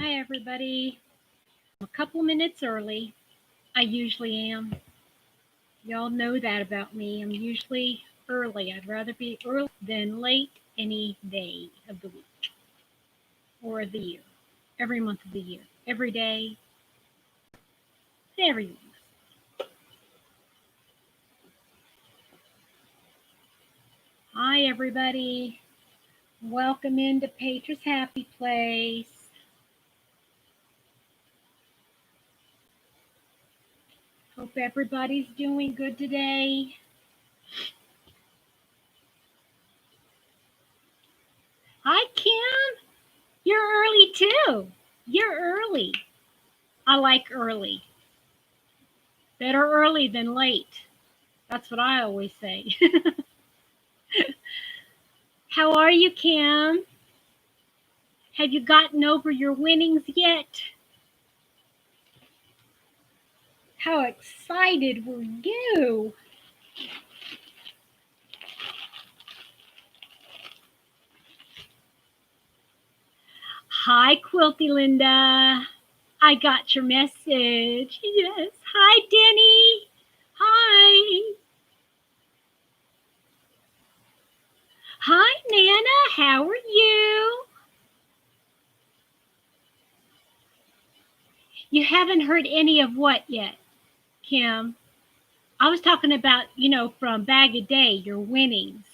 Hi, everybody. I'm a couple minutes early. I usually am. Y'all know that about me. I'm usually early. I'd rather be early than late any day of the week or of the year, every month of the year, every day, everything. Hi, everybody. Welcome into Patra's Happy Place. Hope everybody's doing good today. Hi, Kim. You're early too. You're early. I like early. Better early than late. That's what I always say. How are you, Kim? Have you gotten over your winnings yet? How excited were you? Hi, Quilty Linda. I got your message. Yes. Hi, Denny. Hi. Hi, Nana. How are you? You haven't heard any of what yet, Kim? I was talking about, from Bag a Day, your winnings.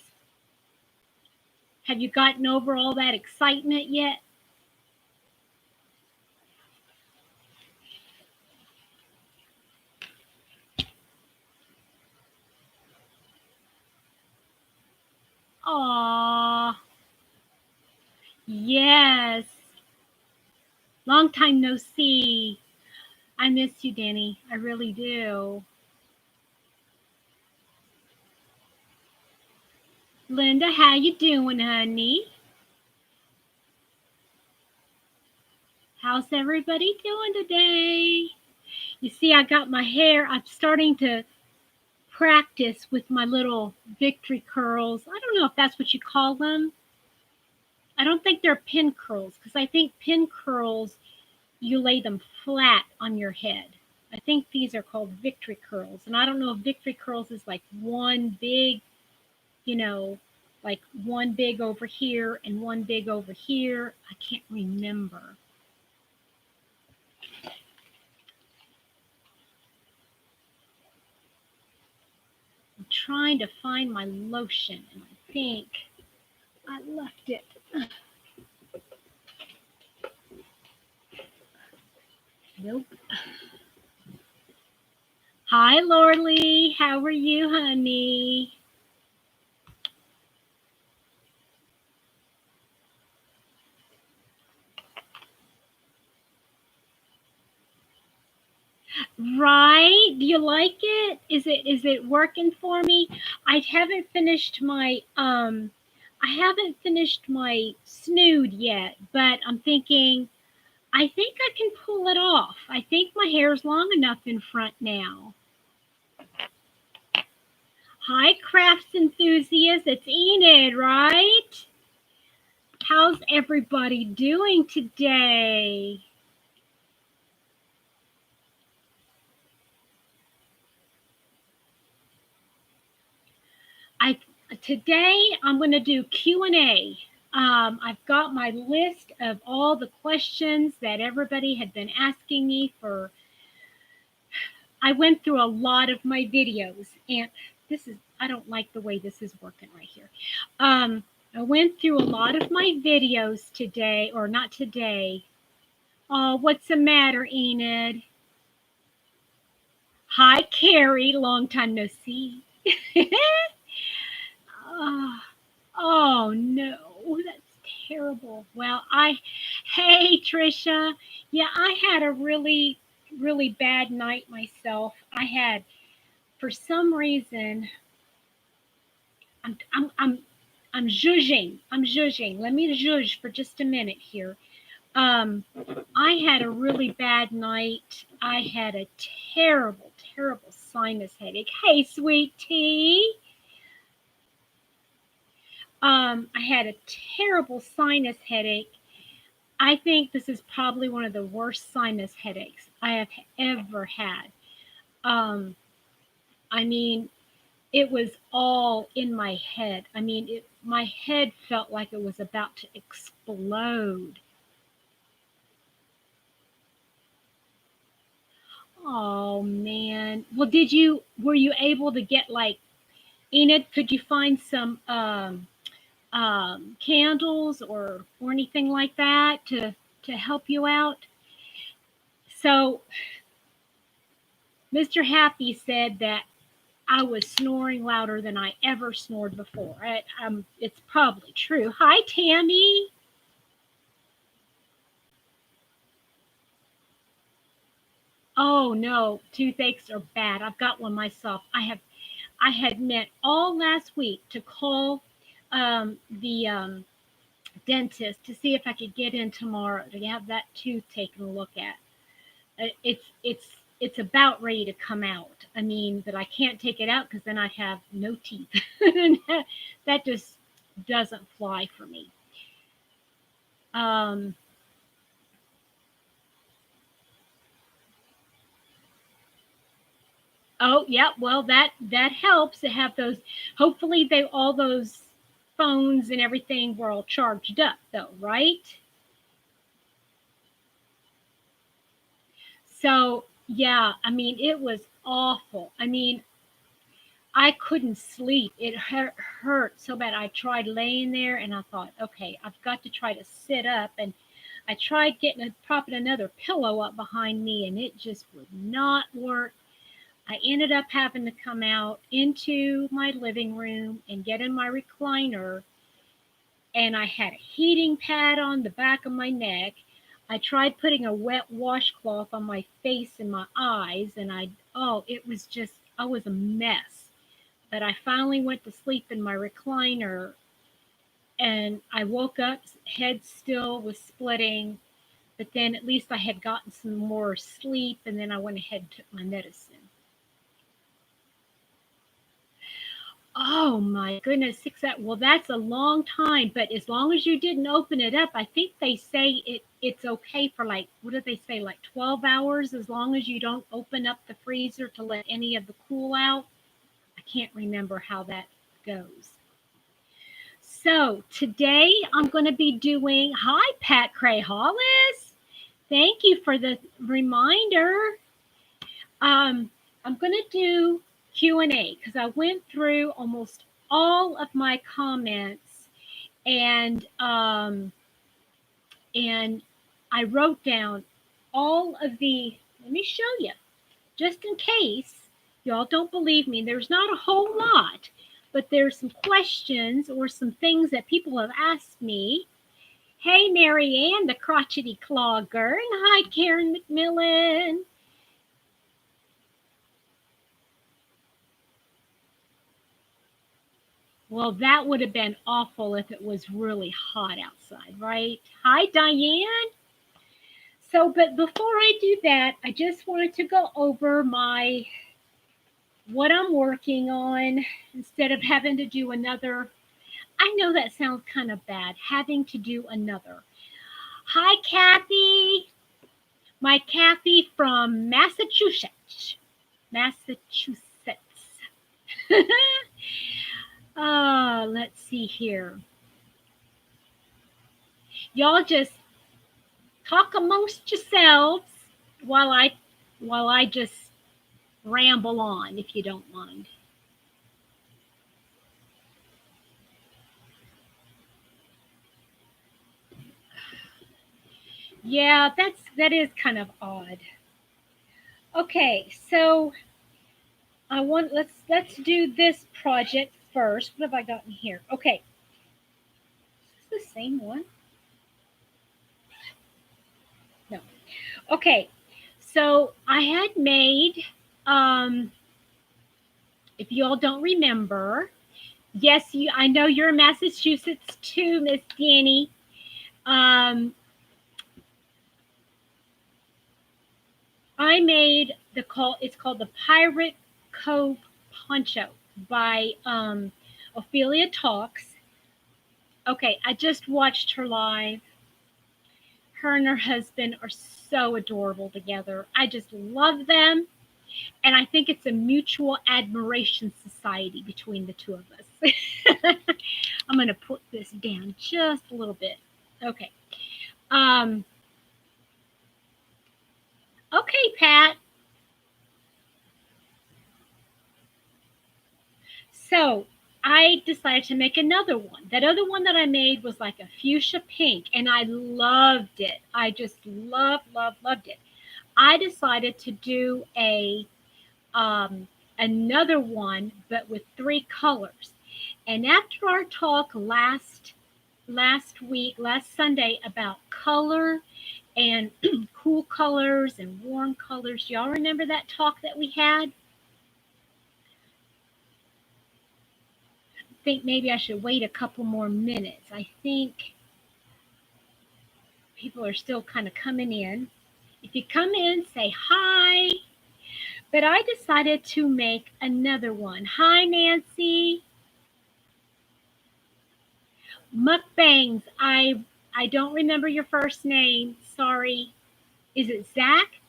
Have you gotten over all that excitement yet? Aw, yes. Long time no see. I miss you, Danny. I really do. Linda, how you doing, honey? How's everybody doing today? You see, I got my hair. I'm starting to practice with my little victory curls. I don't know if that's what you call them. I don't think they're pin curls because I think pin curls, you lay them flat on your head. I think these are called victory curls. And I don't know if victory curls is like one big, you know, like one big over here and one big over here. I can't remember. I'm trying to find my lotion and I think I left it. Nope. Hi, Lorley. How are you, honey? Right? Do you like it? Is it working for me? I haven't finished my snood yet, but I'm thinking I think I can pull it off. I think my hair's long enough in front now. Hi, crafts enthusiasts. It's Enid, right? How's everybody doing today? I Today I'm going to do Q&A. I've got my list of all the questions that everybody had been asking me for. I went through a lot of my videos, and I don't like the way this is working right here. I went through a lot of my videos today, or not today. Oh, what's the matter, Enid? Hi, Carrie. Long time no see. Oh, oh no, that's terrible. Hey, Trisha. Yeah, I had a really, really bad night myself. For some reason, I'm, I'm, I'm, I'm zhuzhing. I'm zhuzhing. Let me zhuzh for just a minute here. Um, I had a really bad night. I had a terrible, terrible sinus headache. Hey, sweet tea. I had a terrible sinus headache. I think this is probably one of the worst sinus headaches I have ever had. Um, I mean, it was all in my head. I mean, my head felt like it was about to explode. Oh man. Well, were you able to get like Enid, could you find some candles or anything like that to help you out? So Mr. Happy said that I was snoring louder than I ever snored before. It's probably true. Hi, Tammy. Oh no, toothaches are bad. I've got one myself. I had meant all last week to call the dentist to see if I could get in tomorrow to have that tooth taken a look at. It's about ready to come out. I mean, but I can't take it out because then I'd have no teeth. And that just doesn't fly for me. Um, oh yeah, well that helps to have those. Hopefully, they all those phones and everything were all charged up, though, right? So yeah, I mean, it was awful. I mean, I couldn't sleep. It hurt so bad. I tried laying there and I thought, okay, I've got to try to sit up. And I tried propping another pillow up behind me and it just would not work. I ended up having to come out into my living room and get in my recliner. And I had a heating pad on the back of my neck. I tried putting a wet washcloth on my face and my eyes. And it was just, I was a mess. But I finally went to sleep in my recliner and I woke up, head still was splitting, but then at least I had gotten some more sleep and then I went ahead and took my medicine. Oh my goodness, well that's a long time, but as long as you didn't open it up, I think they say it's okay for like what do they say, like 12 hours as long as you don't open up the freezer to let any of the cool out. I can't remember how that goes. So today I'm going to be doing, hi, Pat Cray Hollis. Thank you for the reminder. Um, I'm going to do Q&A because I went through almost all of my comments and I wrote down all of let me show you, just in case y'all don't believe me. There's not a whole lot, but there's some questions or some things that people have asked me. Hey, Marianne, the crotchety clogger, and hi, Karen McMillan. Well, that would have been awful if it was really hot outside, right? Hi, Diane. So, but before I do that, I just wanted to go over what I'm working on instead of having to do another. I know that sounds kind of bad, having to do another. Hi, Kathy. My Kathy from Massachusetts. Massachusetts. Let's see here. Y'all just talk amongst yourselves while I just ramble on, if you don't mind. Yeah, that is kind of odd. Okay, so let's do this project first. What have I gotten here? Okay, is this the same one? No. Okay, so I had made if you all don't remember, yes, I know you're in Massachusetts too, Miss Danny. Um, I made it's called the Pirate Cove Poncho by Ophelia Talks. Okay, I just watched her live. Her and her husband are so adorable together. I just love them. And I think it's a mutual admiration society between the two of us. I'm going to put this down just a little bit. Okay. Um, okay, Pat. So I decided to make another one. That other one that I made was like a fuchsia pink, and I loved it. I just loved it. I decided to do um, another one, but with three colors. And after our talk last Sunday about color and cool colors and warm colors, y'all remember that talk that we had? I think maybe I should wait a couple more minutes. I think people are still kind of coming in. If you come in, say hi. But I decided to make another one. Hi, Nancy. Mukbangs. I don't remember your first name. Sorry. Is it Zach?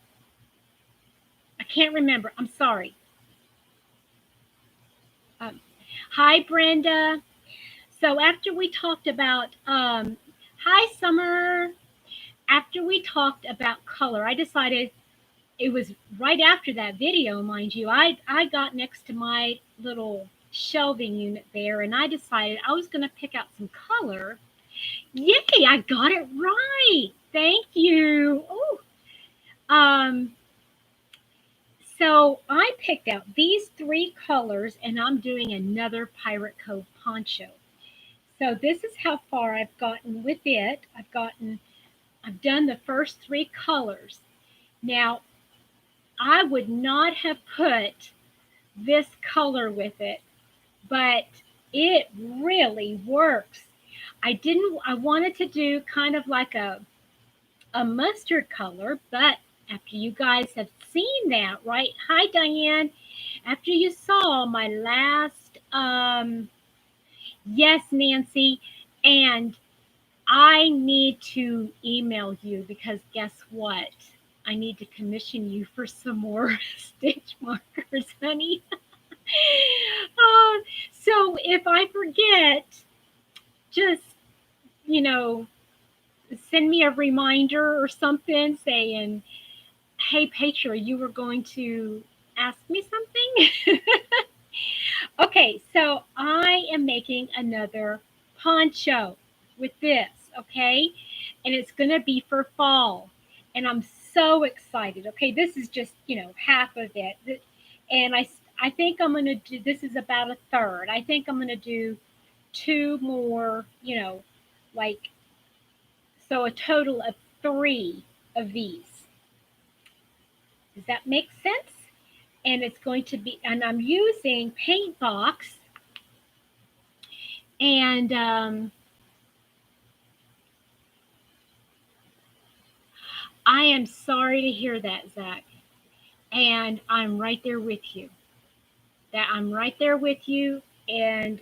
I can't remember. I'm sorry. Um, Hi, Brenda. So after we talked about, hi, Summer. After we talked about color, I decided it was right after that video, mind you. I got next to my little shelving unit there, and I decided I was going to pick out some color. Yay! I got it right. Thank you. Oh, um, so I picked out these three colors, and I'm doing another Pirate Cove poncho. So this is how far I've gotten with it. I've done the first three colors. Now, I would not have put this color with it, but it really works. I wanted to do kind of like a mustard color, but after you guys have seen that, right? Hi, Diane. After you saw my last, yes, Nancy, and I need to email you because guess what? I need to commission you for some more stitch markers, honey. So if I forget, just, you know, send me a reminder or something saying, hey, Petra, you were going to ask me something? Okay, so I am making another poncho with this, okay? And it's going to be for fall. And I'm so excited. Okay, this is just, half of it. And I think I'm going to do, this is about a third. I think I'm going to do two more, like, so a total of three of these. Does that make sense? And it's going to be, and I'm using paint box, and I am sorry to hear that, Zach. And I'm right there with you. That I'm right there with you. And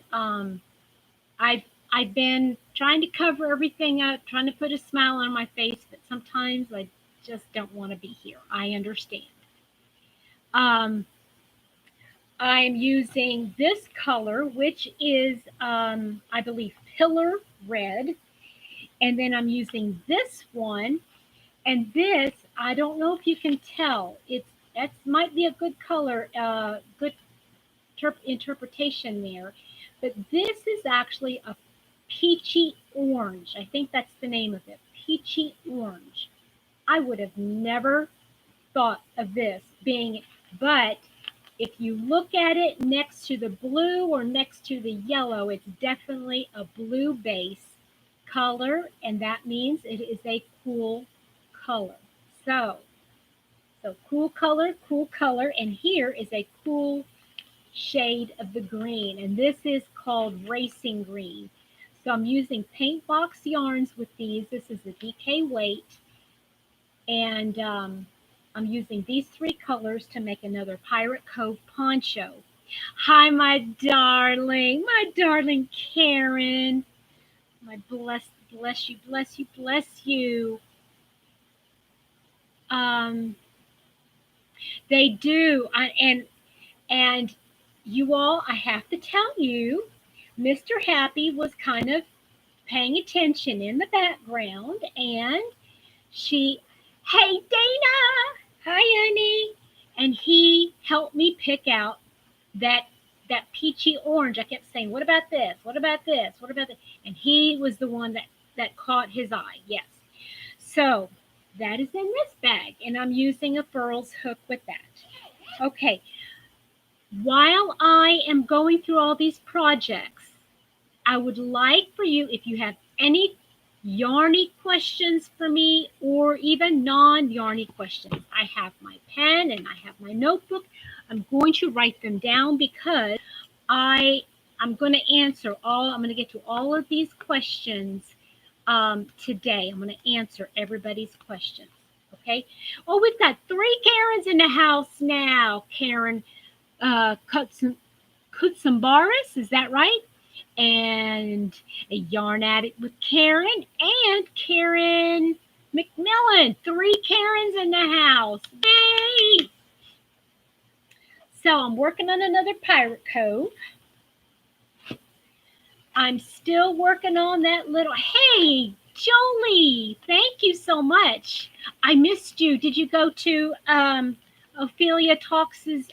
I've I've been trying to cover everything up, trying to put a smile on my face, but sometimes I just don't want to be here. I understand. Um, I'm using this color, which is, I believe, pillar red. And then I'm using this one. And this, I don't know if you can tell. That might be a good color, good interpretation there. But this is actually a peachy orange. I think that's the name of it. Peachy orange. I would have never thought of this being, but if you look at it next to the blue or next to the yellow, it's definitely a blue base color, and that means it is a cool color. So cool color, and here is a cool shade of the green, and this is called racing green. So I'm using paint box yarns with these. This is the DK weight, and I'm using these three colors to make another Pirate Cove poncho. Hi, my darling Karen. My bless you. Um, they do, and you all, I have to tell you, Mr. Happy was kind of paying attention in the background, and she, hey Dana, hi honey, and he helped me pick out that peachy orange. I kept saying, what about this? What about this? What about this? And he was the one that caught his eye. Yes. So that is in this bag, and I'm using a Furls hook with that. Okay. While I am going through all these projects, I would like for you, if you have any yarny questions for me or even non-yarny questions, I have my pen and I have my notebook. I'm going to write them down because I'm going to I'm going to get to all of these questions today. I'm going to answer everybody's questions. Okay. Oh, we've got 3 Karens in the house now. Karen Kutsambaris, is that right? And a yarn addict with Karen and Karen McMillan. 3 Karens in the house. Yay! So I'm working on another Pirate Cove. I'm still working on that little, hey, Jolie, thank you so much. I missed you. Did you go to Ophelia Talks's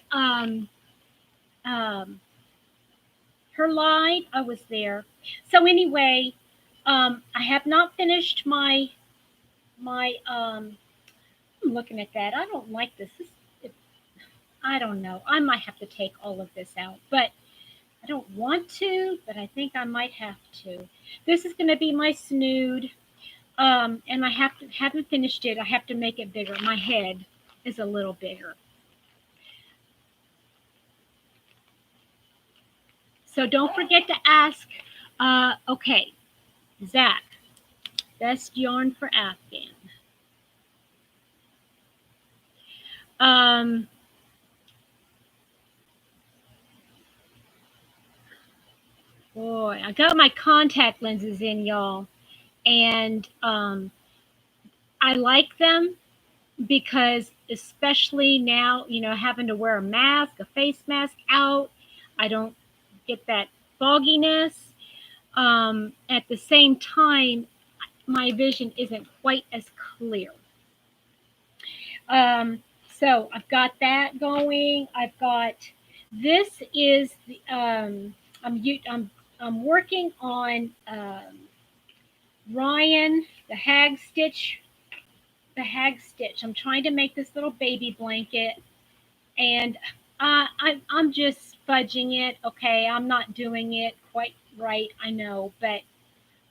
her live? I was there. So anyway, I have not finished my I'm looking at that. I don't like this. I don't know. I might have to take all of this out, but I don't want to, but I think I might have to. This is going to be my snood, and I haven't finished it. I have to make it bigger. My head is a little bigger. So don't forget to ask. Okay, Zach, best yarn for Afghan. Boy, I got my contact lenses in, y'all, and I like them because, especially now, having to wear a face mask out, I don't get that fogginess. At the same time, my vision isn't quite as clear. So I've got that going. I've got this is the I'm working on Ryan the Hag Stitch. I'm trying to make this little baby blanket, and I'm just fudging it. Okay, I'm not doing it quite right, I know, but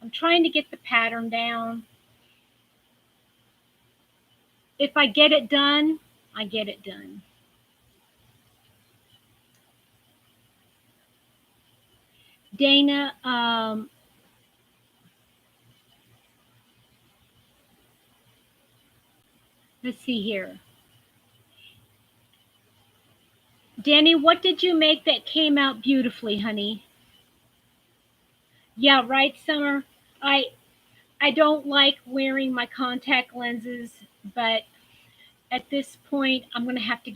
I'm trying to get the pattern down. If I get it done, I get it done. Dana, let's see here. Danny, what did you make that came out beautifully, honey? Yeah, right, Summer. I don't like wearing my contact lenses, but at this point, I'm going to have to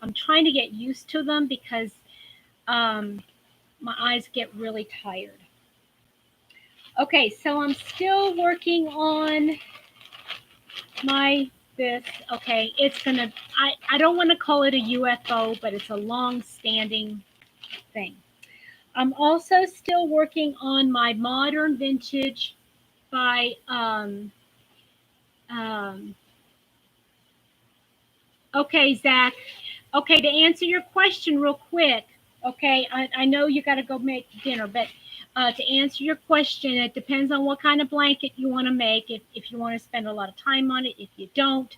I'm trying to get used to them because my eyes get really tired. Okay, so I'm still working on this. Okay, it's gonna, I don't want to call it a UFO, but it's a long-standing thing. I'm also still working on my modern vintage by okay, Zach. Okay, to answer your question real quick. Okay, I know you got to go make dinner, but to answer your question, it depends on what kind of blanket you want to make. If you want to spend a lot of time on it, if you don't,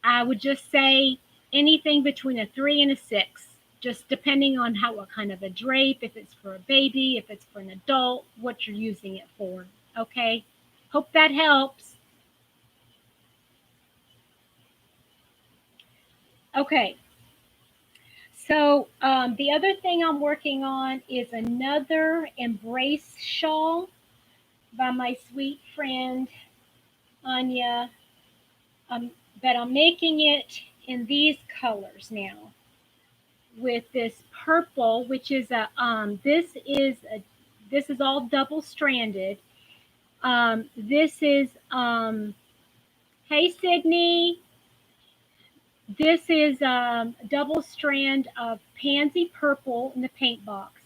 I would just say anything between a 3 and a 6, just depending on what kind of a drape, if it's for a baby, if it's for an adult, what you're using it for. Okay, hope that helps. Okay, so the other thing I'm working on is another embrace shawl by my sweet friend Anya but I'm making it in these colors now with this purple, which is this is all double stranded. This is hey Sydney, this is double strand of pansy purple in the paint box,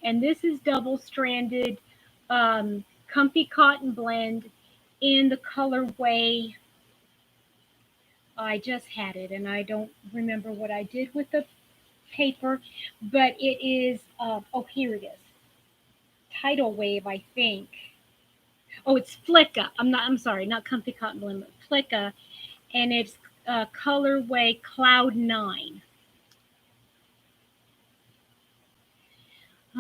and this is double stranded comfy cotton blend in the colorway. I just had it and I don't remember what I did with the paper, but it is, oh, here it is. Tidal Wave, I think. Oh, it's Flicka. I'm sorry, not Comfy Cotton Blend, but Flicka. And it's colorway Cloud 9.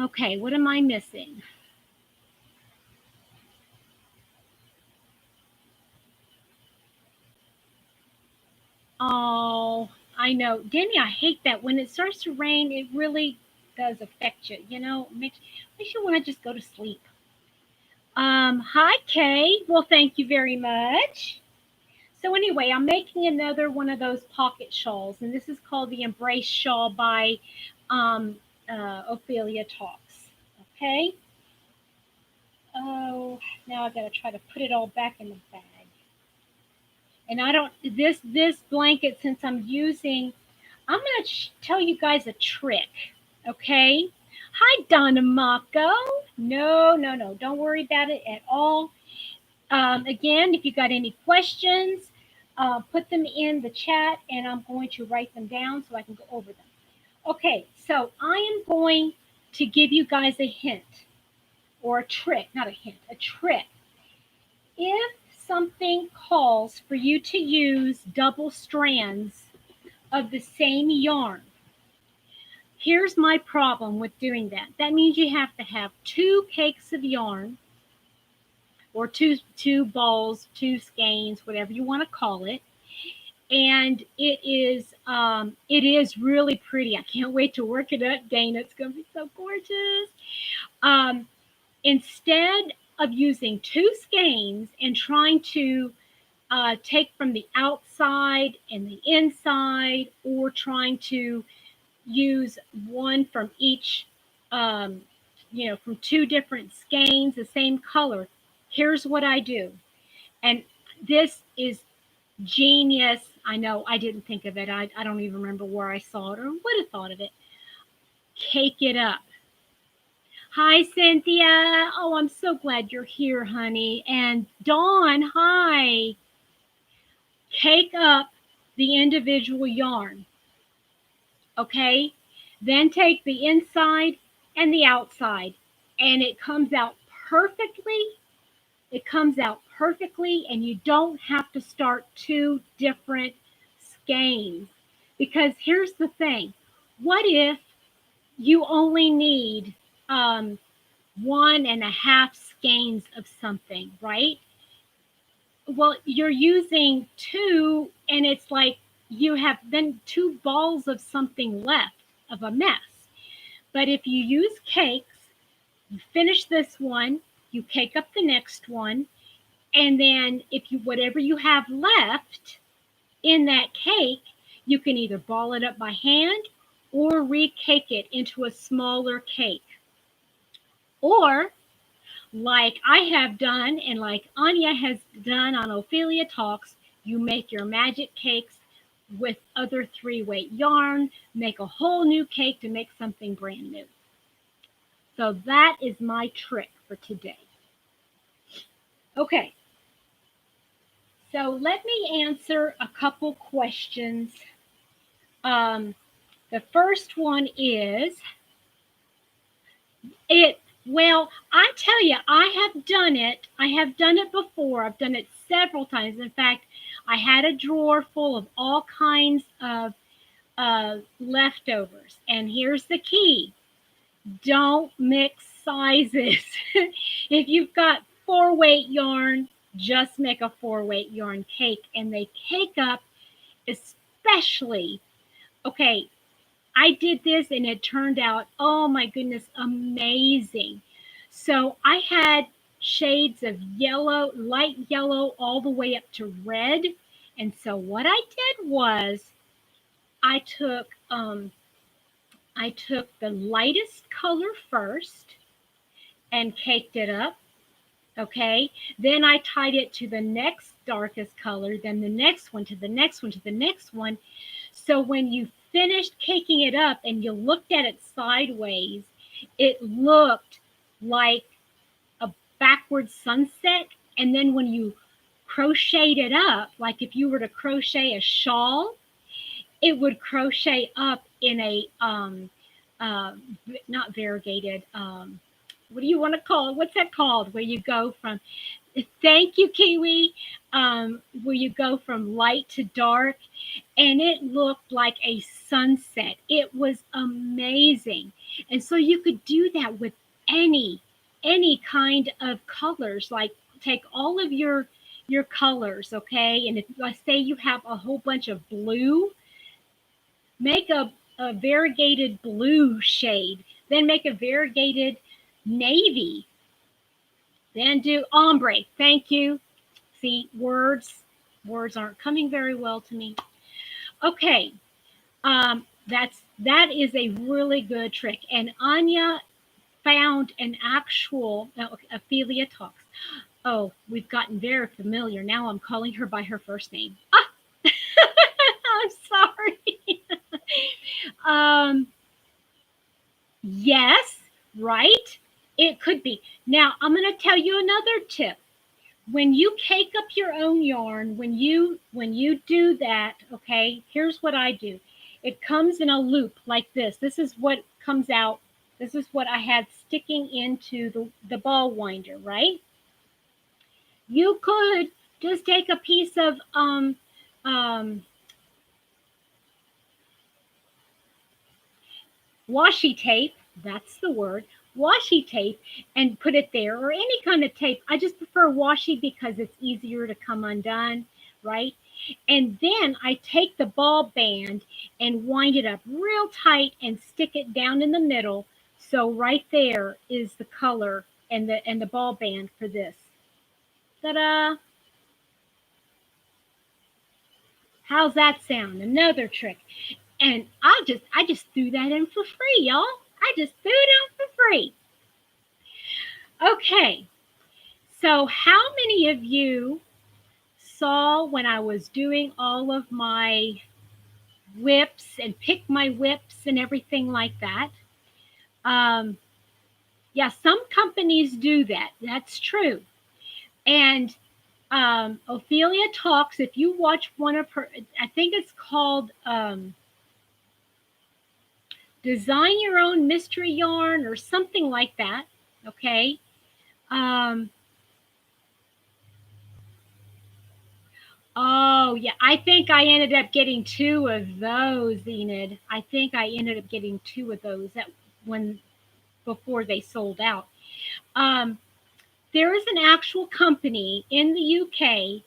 Okay, what am I missing? Oh, I know. Denny, I hate that. When it starts to rain, it really does affect you. You know, makes you want to just go to sleep. Hi, Kay. Well, thank you very much. So anyway, I'm making another one of those pocket shawls, and this is called the Embrace Shawl by um, Ophelia Talks. Okay. Oh, now I gotta try to put it all back in the bag. And I don't this blanket, since I'm using, I'm gonna tell you guys a trick. Okay. Hi, Donna Mako. No, no, no. Don't worry about it at all. Again, if you got any questions, put them in the chat and I'm going to write them down so I can go over them. Okay, so I am going to give you guys a hint or a trick, not a hint, a trick. If something calls for you to use double strands of the same yarn, here's my problem with doing that. That means you have to have 2 cakes of yarn or two balls, 2 skeins, whatever you want to call it. And it is really pretty. I can't wait to work it up, Dana. It's going to be so gorgeous. Um, Instead of using 2 skeins and trying to take from the outside and the inside, or trying to use one from each, um, from 2 different skeins, the same color. Here's what I do. And this is genius. I know I didn't think of it. I don't even remember where I saw it or would have thought of it. Cake it up. Hi, Cynthia. Oh, I'm so glad you're here, honey. And Dawn, hi. Cake up the individual yarn. Okay? Then take the inside and the outside, and it comes out perfectly. It comes out perfectly, and you don't have to start 2 different skeins. Because here's the thing, what if you only need 1.5 skeins of something, right? Well, you're using 2, and it's like you have then 2 balls of something left of a mess. But if you use cakes, you finish this one, you cake up the next one, and then if you whatever you have left in that cake, you can either ball it up by hand or recake it into a smaller cake. Or, like I have done and like Anya has done on Ophelia Talks, you make your magic cakes with other 3-weight yarn, make a whole new cake to make something brand new. So that is my trick for today. Okay, so let me answer a couple questions. The first one is, well, I tell you, I have done it. I have done it before. I've done it several times. In fact, I had a drawer full of all kinds of leftovers. And here's the key. Don't mix sizes. If you've got 4-weight yarn, just make a 4-weight yarn cake, and they cake up, especially, okay, I did this and it turned out, oh my goodness, amazing. So I had shades of yellow, light yellow, all the way up to red. And so what I did was I took the lightest color first and caked it up. Okay. Then I tied it to the next darkest color, then the next one to the next one to the next one. So when you finished caking it up and you looked at it sideways, it looked like a backward sunset. And then when you crocheted it up, like if you were to crochet a shawl, it would crochet up in a uh, not variegated. What do you want to call it? What's that called? Where you go from, thank you, Kiwi, where you go from light to dark, and it looked like a sunset. It was amazing. And so you could do that with any kind of colors. Like take all of your colors, okay? And if let's say you have a whole bunch of blue, make a variegated blue shade, then make a variegated navy, then do ombre. Thank you. See, words aren't coming very well to me. Okay, that is a really good trick. And Anya found an actual Ophelia Talks. Oh, we've gotten very familiar. Now I'm calling her by her first name. Ah, I'm sorry. Yes, right? It could be. Now, I'm going to tell you another tip. When you cake up your own yarn, when you do that, okay, here's what I do. It comes in a loop like this. This is what comes out. This is what I had sticking into the ball winder, right? You could just take a piece of washi tape, that's the word, washi tape, and put it there, or any kind of tape. I just prefer washi because it's easier to come undone, right? And then I take the ball band and wind it up real tight and stick it down in the middle. So right there is the color and the ball band for this. Ta-da! How's that sound? Another trick. And I just threw that in for free, y'all. I just threw it in for free. Okay. So how many of you saw when I was doing all of my whips and pick my whips and everything like that? Yeah, some companies do that. That's true. And Ophelia Talks, if you watch one of her, I think it's called Design Your Own Mystery Yarn or something like that. Okay. Oh, yeah. I think I ended up getting two of those, Enid. I think I ended up getting two of those when before they sold out. Um, there is an actual company in the UK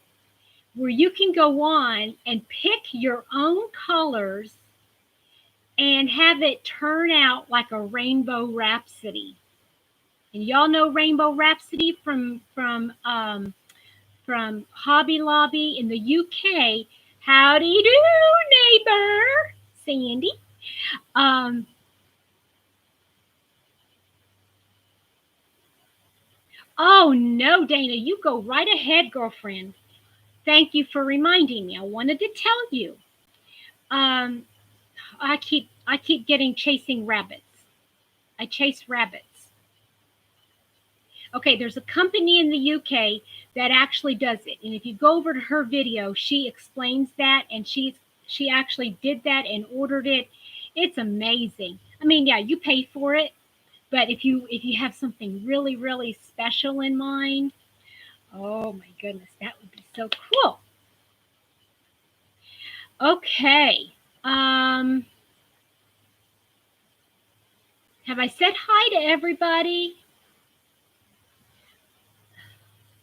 where you can go on and pick your own colors and have it turn out like a Rainbow Rhapsody. And y'all know Rainbow Rhapsody from Hobby Lobby in the UK. Howdy do, neighbor, Sandy. Um, oh no, Dana, you go right ahead, girlfriend. Thank you for reminding me. I wanted to tell you. Um, I keep getting chasing rabbits. I chase rabbits. Okay, there's a company in the UK that actually does it. And if you go over to her video, she explains that and she actually did that and ordered it. It's amazing. I mean, yeah, you pay for it, but if you have something really, really special in mind, oh my goodness, that would be so cool. Okay. Have I said hi to everybody?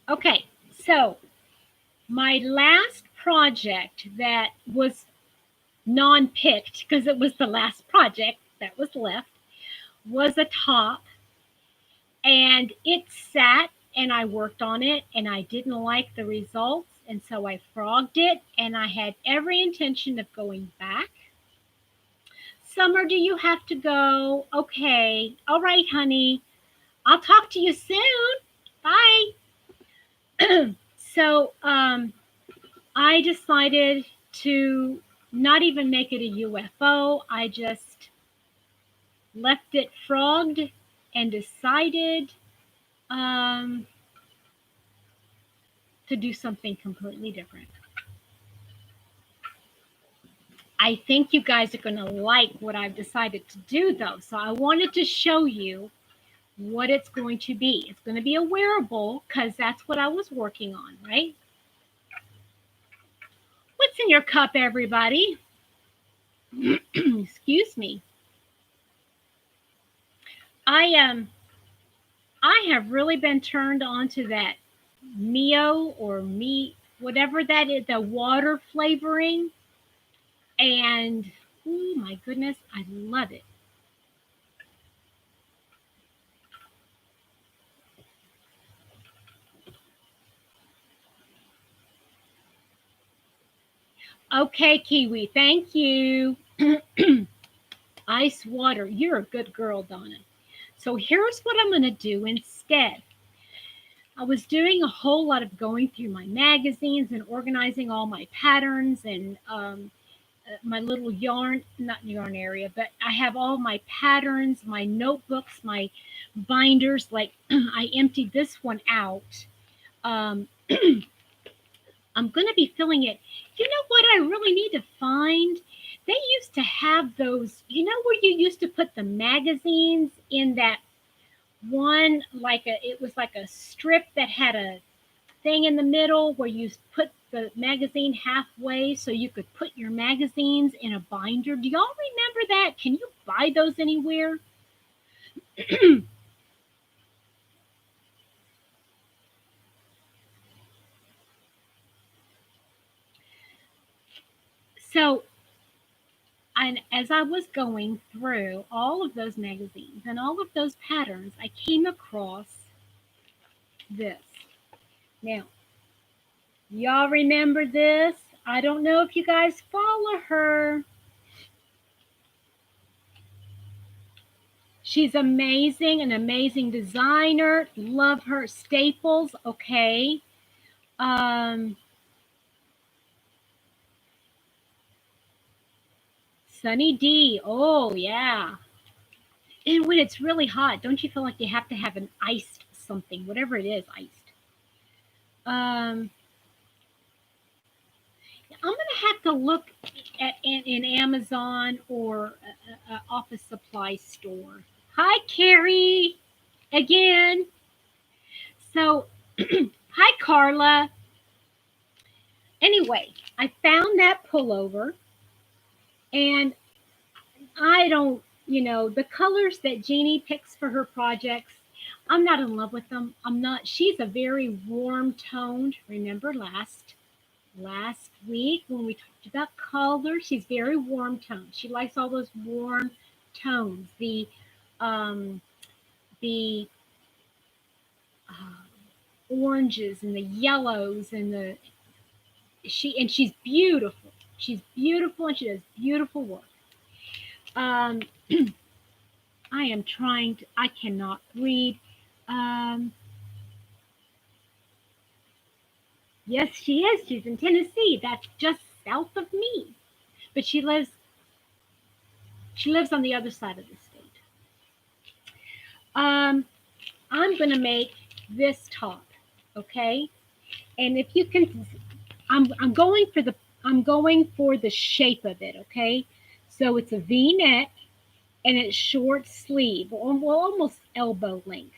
Okay, so my last project that was non-picked because it was the last project that was left was a top, and it sat and I worked on it and I didn't like the results, And so I frogged it, and I had every intention of going back. Summer, do you have to go? Okay. All right, honey. I'll talk to you soon. Bye. So I decided to not even make it a UFO. I just left it frogged and decided um, to do something completely different. I think you guys are going to like what I've decided to do, though. So I wanted to show you what it's going to be. It's going to be a wearable because that's what I was working on, right? What's in your cup, everybody? Excuse me. I have really been turned on to that Mio or me, whatever that is, the water flavoring. And oh my goodness, I love it. Okay, Kiwi, thank you. Ice water. You're a good girl, Donna. So here's what I'm going to do instead. I was doing a whole lot of going through my magazines and organizing all my patterns and my little yarn, not yarn area, but I have all my patterns, my notebooks, my binders. Like I emptied this one out. Um, I'm going to be filling it. You know what I really need to find? They used to have those, you know, where you used to put the magazines in that one, it was like a strip that had a thing in the middle where you put the magazine halfway so you could put your magazines in a binder. Do y'all remember that? Can you buy those anywhere? So, and as I was going through all of those magazines and all of those patterns, I came across this. Now, y'all remember this? I don't know if you guys follow her. She's amazing, an amazing designer. Love her. Staples, okay. Um, Sunny D. Oh, yeah. And when it's really hot, don't you feel like you have to have an iced something, whatever it is, iced? Um, I'm gonna have to look at in Amazon or a office supply store. Hi, Carrie, again. So, hi, Carla. Anyway, I found that pullover, and I don't, the colors that Jeannie picks for her projects, I'm not in love with them. I'm not. She's a very warm toned. Remember last week when we talked about color, she's very warm toned. She likes all those warm tones. Um, the oranges and the yellows and she's beautiful. She's beautiful and she does beautiful work. Um, I am trying to. I cannot read. Um, yes, she is. She's in Tennessee. That's just south of me. But she lives on the other side of the state. Um, I'm gonna make this top, okay? And if you can, I'm going for the shape of it, okay? So it's a V-neck and it's short sleeve, well, almost elbow length.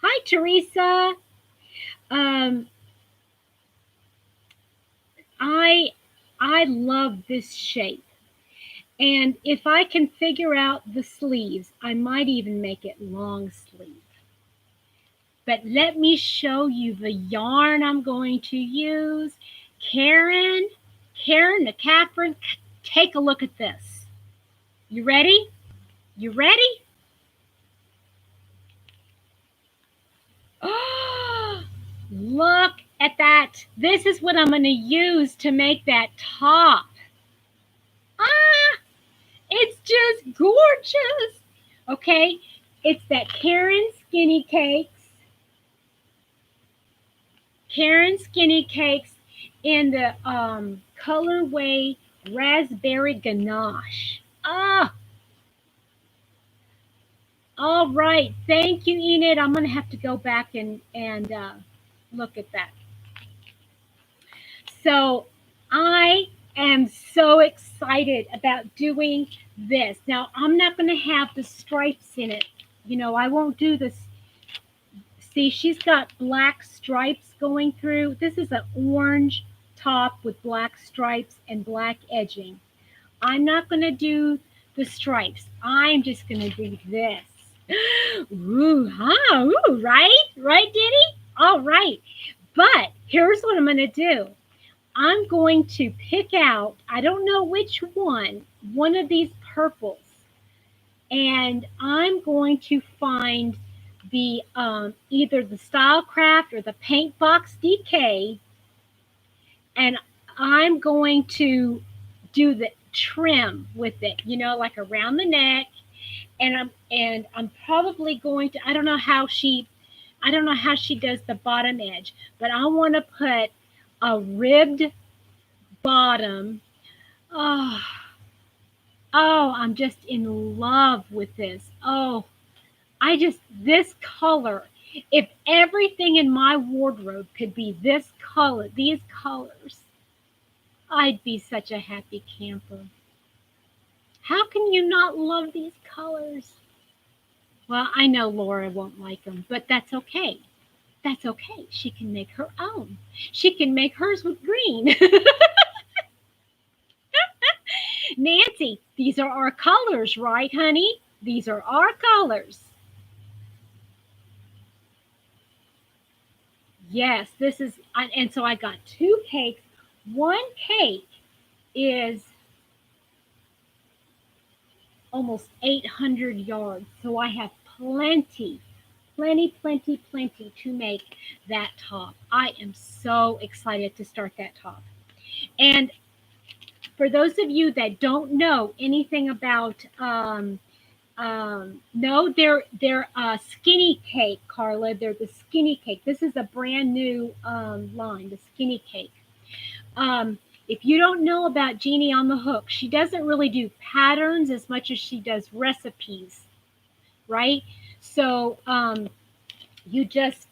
Hi, Teresa. Um, I I love this shape. And if I can figure out the sleeves, I might even make it long sleeve. But let me show you the yarn I'm going to use. Karen, the Catherine, take a look at this. You ready? You ready? Oh, look at that This is what I'm going to use to make that top. Ah, it's just gorgeous. Okay, it's that Karen Skinny Cakes. Karen Skinny Cakes in the colorway Raspberry Ganache. Ah, all right. Thank you, Enid. I'm going to have to go back and look at that. So I am so excited about doing this. Now, I'm not going to have the stripes in it. You know, I won't do this. See, she's got black stripes going through. This is an orange top with black stripes and black edging. I'm not going to do the stripes. I'm just going to do this. Ooh, huh, ooh, right? Right, Denny? All right. But here's what I'm going to do. I'm going to pick out, I don't know which one of these purples. And I'm going to find the either the Stylecraft or the Paint Box DK. And I'm going to do the trim with it, you know, like around the neck. And I'm probably going to, I don't know how she does the bottom edge, but I want to put a ribbed bottom. Oh, I'm just in love with this. Oh, this color. If everything in my wardrobe could be this color, these colors, I'd be such a happy camper. How can you not love these colors? Well, I know Laura won't like them, but that's okay. That's okay. She can make her own. She can make hers with green. Nancy, these are our colors, right, honey? These are our colors. Yes, this is, and so I got 2 cakes. One cake is almost 800 yards, so I have plenty to make that top. I am so excited to start that top. And for those of you that don't know anything about no, they're Skinny Cake, Carla. They're the Skinny Cake. This is a brand new line, the Skinny Cake. If you don't know about Jeannie on the Hook, she doesn't really do patterns as much as she does recipes, right? So you just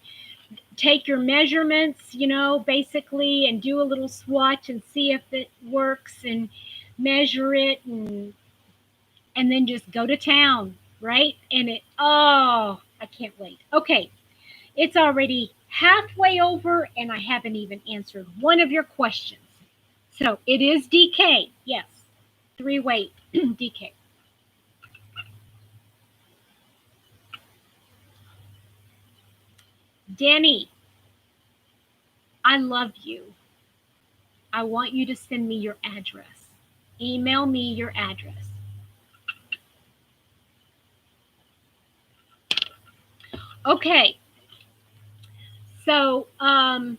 take your measurements, you know, basically, and do a little swatch and see if it works and measure it and then just go to town, right? And I can't wait. Okay, it's already halfway over and I haven't even answered one of your questions. So it is DK, yes, 3-weight DK. Danny, I love you. I want you to send me your address. Email me your address. Okay. So I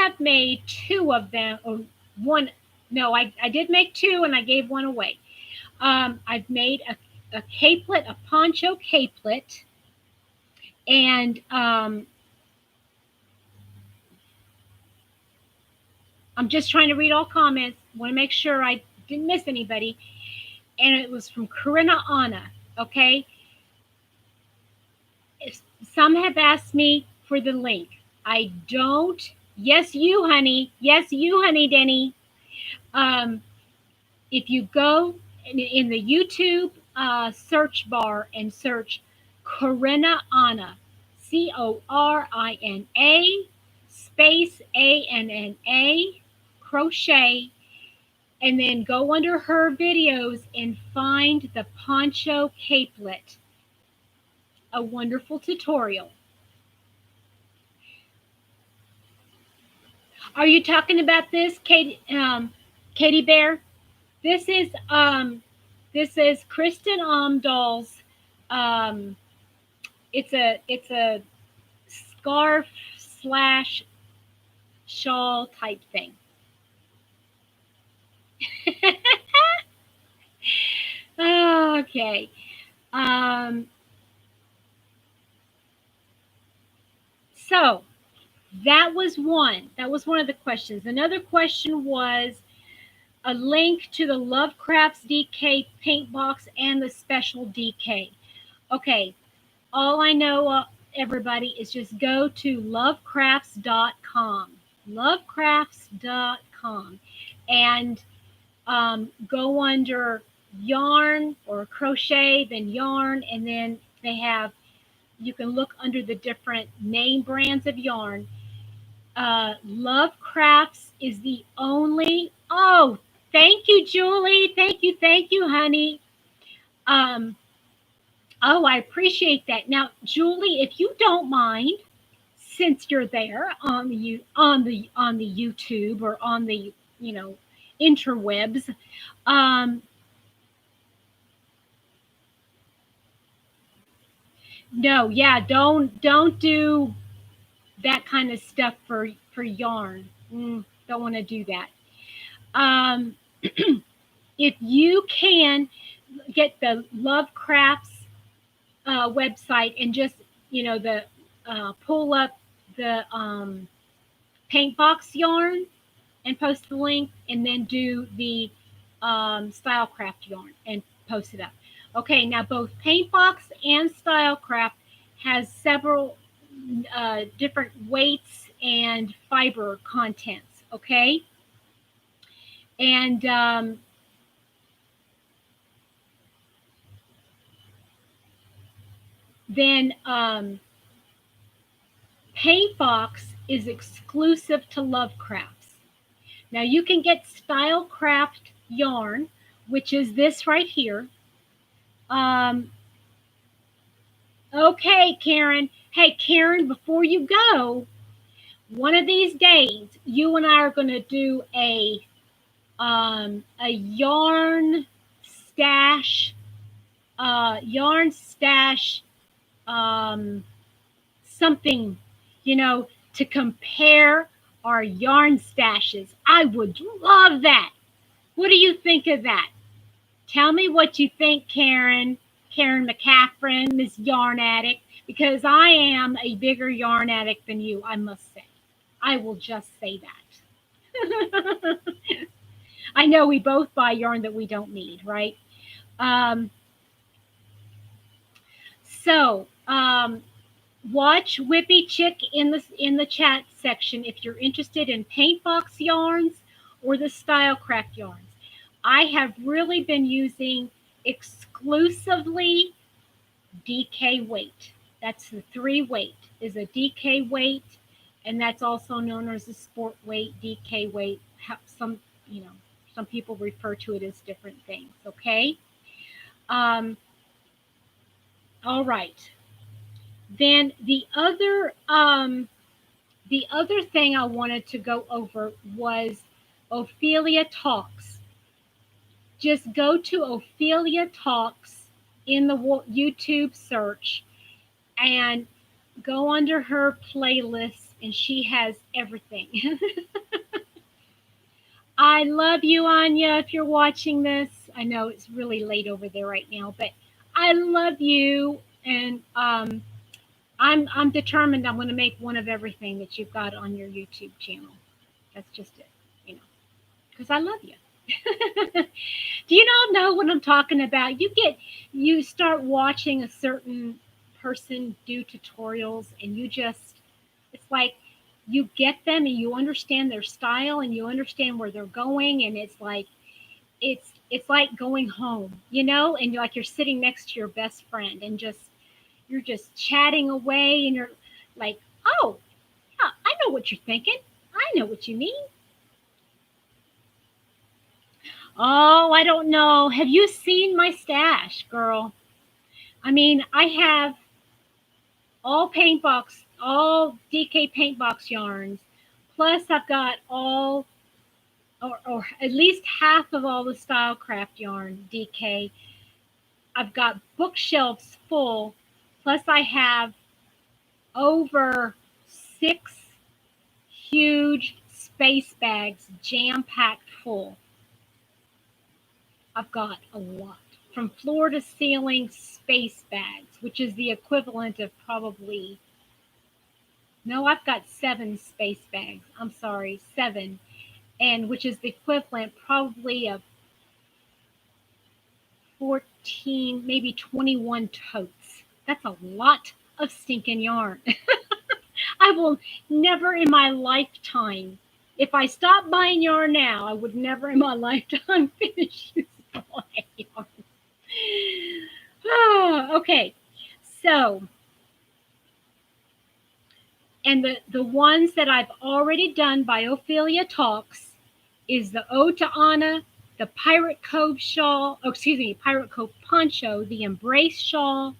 have made 2 of them, or one. No, I did make 2 and I gave 1 away. I've made a capelet, a poncho capelet, and I'm just trying to read all comments. Want to make sure I didn't miss anybody. And it was from Corinna Anna. Okay. Some have asked me for the link. I don't. Yes, you, honey. Yes, you, honey, Denny. If you go in the YouTube search bar and search Corinna Anna, Corina space ANNA crochet, and then go under her videos and find the poncho capelet. A wonderful tutorial. Are you talking about this, Katie Bear? This is Kristen Omdahl's. It's a scarf slash shawl type thing. Okay. Um, so that was one. That was one of the questions. Another question was a link to the Lovecrafts DK paint box and the special DK. Okay, all I know, everybody, is just go to lovecrafts.com. Lovecrafts.com. And go under yarn or crochet, then yarn, and then they have, you can look under the different name brands of yarn. Lovecrafts is the only, oh, thank you, Julie. Thank you, honey. Um, oh, I appreciate that. Now, Julie, if you don't mind, since you're there on the YouTube or on the interwebs, um, no, yeah, don't do that kind of stuff for yarn. Don't want to do that. If you can get the Lovecrafts website and just the pull up the paint box yarn and post the link, and then do the Stylecraft yarn and post it up. Okay, now both Paintbox and Stylecraft has several different weights and fiber contents. Okay, and then Paintbox is exclusive to Lovecrafts. Now you can get Stylecraft yarn, which is this right here. Okay, Karen. Hey, Karen, before you go, one of these days, you and I are going to do a yarn stash, something, to compare our yarn stashes. I would love that. What do you think of that? Tell me what you think, Karen. Karen McCaffrey, Miss Yarn Addict, because I am a bigger yarn addict than you, I must say. I will just say that. I know we both buy yarn that we don't need, right? So watch Whippy Chick in the chat section if you're interested in Paintbox yarns or the Stylecraft yarns. I have really been using exclusively DK weight. That's the 3 weight is a DK weight, and that's also known as a sport weight, DK weight. Some people refer to it as different things. Okay. All right. Then the other thing I wanted to go over was Ophelia Talks. Just go to Ophelia Talks in the YouTube search and go under her playlist, and she has everything. I love you, Anya, if you're watching this. I know it's really late over there right now, but I love you, and I'm determined I'm going to make one of everything that you've got on your YouTube channel. That's just it, because I love you. Do you not know what I'm talking about? You start watching a certain person do tutorials, and it's like you get them and you understand their style and you understand where they're going, and it's like going home, and you're sitting next to your best friend, and you're just chatting away, and you're like, oh, yeah, I know what you're thinking. I know what you mean. Oh, I don't know. Have you seen my stash, girl? I mean, I have all DK paint box yarns. Plus, I've got all, or at least half of all the Stylecraft yarn DK. I've got bookshelves full. Plus, I have over 6 huge space bags jam-packed full. I've got a lot. From floor to ceiling space bags, which is the equivalent of probably, no, I've got 7 space bags. I'm sorry, 7. And which is the equivalent probably of 14, maybe 21 totes. That's a lot of stinking yarn. I will never in my lifetime, if I stopped buying yarn now, I would never in my lifetime finish using all that yarn. Oh, okay. So, and the ones that I've already done by Ophelia Talks is the Ode to Anna, the Pirate Cove shawl, oh, excuse me, Pirate Cove poncho, the Embrace shawl,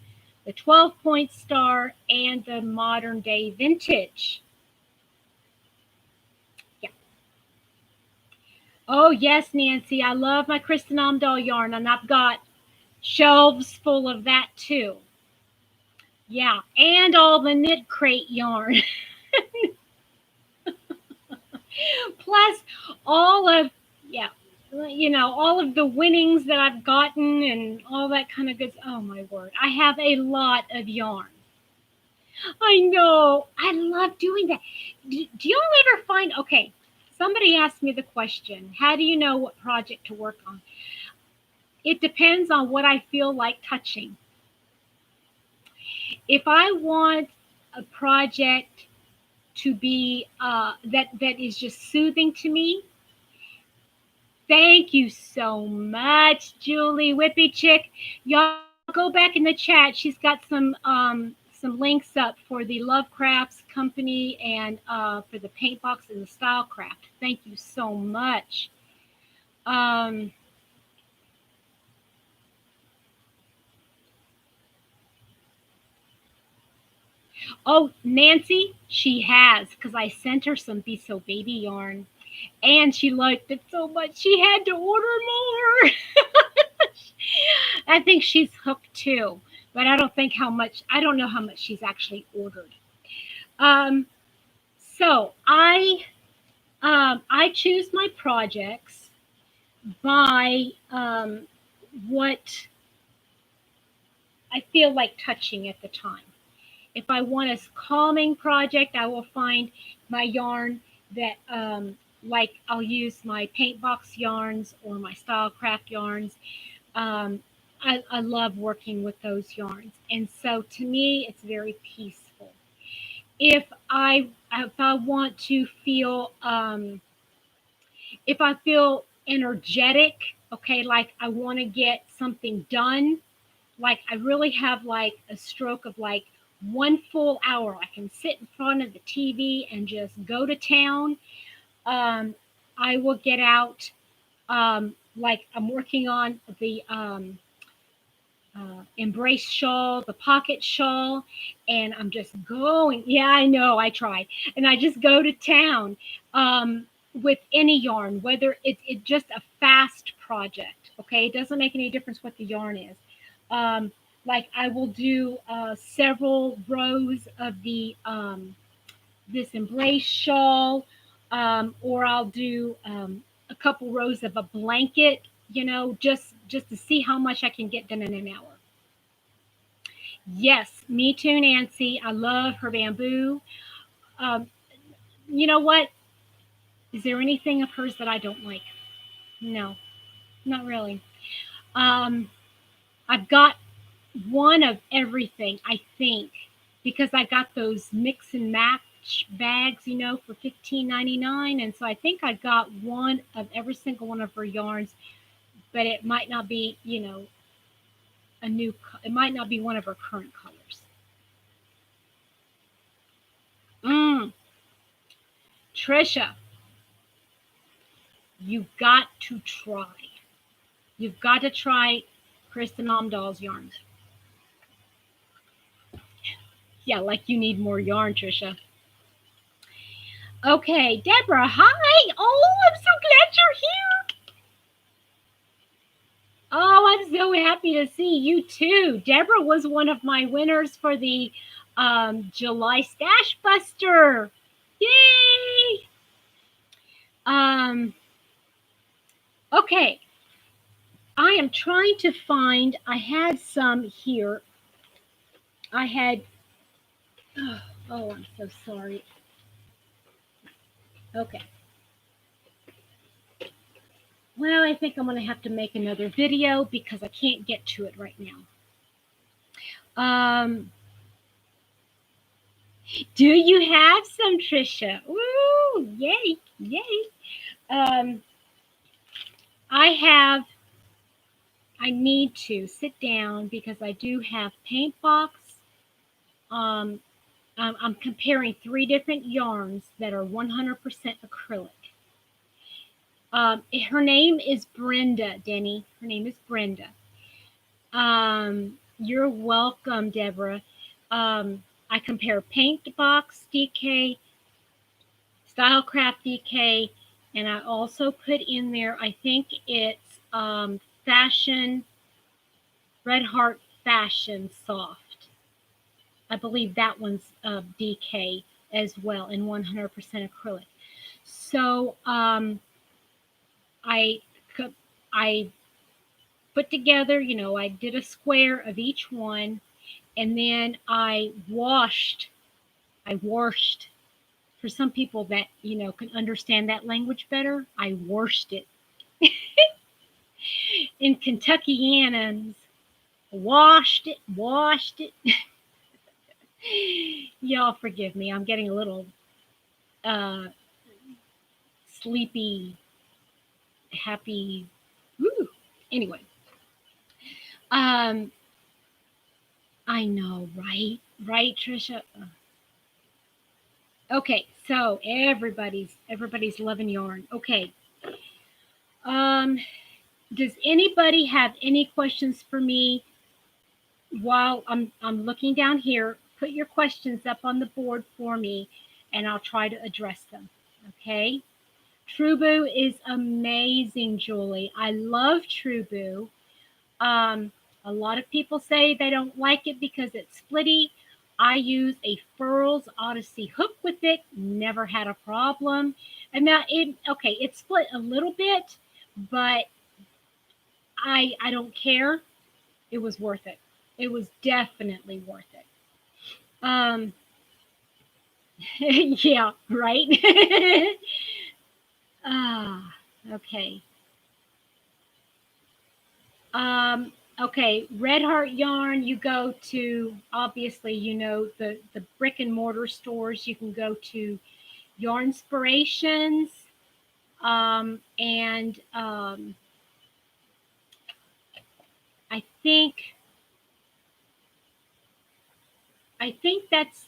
the 12-point star, and the modern day vintage. Yeah. Oh, yes, Nancy, I love my Kristen Amdahl yarn, and I've got shelves full of that too. Yeah, and all the knit crate yarn. Plus all of, yeah, all of the winnings that I've gotten and all that kind of good. Oh my word. I have a lot of yarn. I know. I love doing that. Do y'all ever find, okay, somebody asked me the question, how do you know what project to work on? It depends on what I feel like touching. If I want a project to be that is just soothing to me. Thank you so much, Julie Whippy Chick. Y'all go back in the chat. She's got some links up for the Love Crafts company and for the paint box and the Stylecraft. Thank you so much. Oh, Nancy, she has, because I sent her some Be So Baby yarn. And she liked it so much she had to order more. I think she's hooked too, but I don't know how much she's actually ordered. So I choose my projects by what I feel like touching at the time. If I want a calming project, I will find my yarn that like I'll use my paint box yarns or my Stylecraft yarns. I love working with those yarns, and so to me, it's very peaceful. If I want to feel if I feel energetic, okay, like I want to get something done, like I really have like a stroke of like 1 full hour. I can sit in front of the TV and just go to town. I will get out. Like I'm working on the Embrace shawl, the pocket shawl, and I'm just going. Yeah, I know, I tried. And I just go to town with any yarn, whether it's just a fast project. Okay, it doesn't make any difference what the yarn is. Like I will do several rows of the this Embrace shawl, or I'll do a couple rows of a blanket, just to see how much I can get done in an hour. Yes, me too, Nancy. I love her bamboo. Um, you know what? Is there anything of hers that I don't like? No, not really. Um, I've got one of everything, I think, because I got those mix and match bags, for $15.99, and so I think I got one of every single one of her yarns, but it might not be, it might not be one of her current colors. Trisha, you've got to try. You've got to try Kristen Amdahl's yarns. Yeah, like you need more yarn, Trisha. Okay, Deborah, hi. Oh, I'm so glad you're here. Oh, I'm so happy to see you too. Deborah was one of my winners for the July Stash Buster. Yay! Okay. I am trying to find, I had some here. I had, oh, I'm so sorry. Okay. Well, I think I'm going to have to make another video because I can't get to it right now. Do you have some, Trisha? Woo! Yay! Yay! I need to sit down because I do have Paintbox. I'm comparing 3 different yarns that are 100% acrylic. Her name is Brenda, Denny. Her name is Brenda. You're welcome, Deborah. I compare Paintbox DK, Stylecraft DK, and I also put in there, I think it's Fashion, Red Heart Fashion Soft. I believe that one's DK as well, and 100% acrylic. So I put together, I did a square of each one, and then I washed. For some people that, can understand that language better, I washed it. In Kentuckianans, washed it. Y'all forgive me. I'm getting a little sleepy, happy. Woo. Anyway. I know, right? Right, Trisha? Okay, so everybody's loving yarn. Okay. Does anybody have any questions for me while I'm looking down here? Put your questions up on the board for me, and I'll try to address them. Okay. Truboo is amazing, Julie. I love Truboo. A lot of people say they don't like it because it's splitty. I use a Furls Odyssey hook with it. Never had a problem. And now it split a little bit, but I don't care. It was worth it. It was definitely worth it. Yeah, right. Okay. Okay, Red Heart Yarn, you go to, obviously, the brick and mortar stores. You can go to Yarnspirations, and I think that's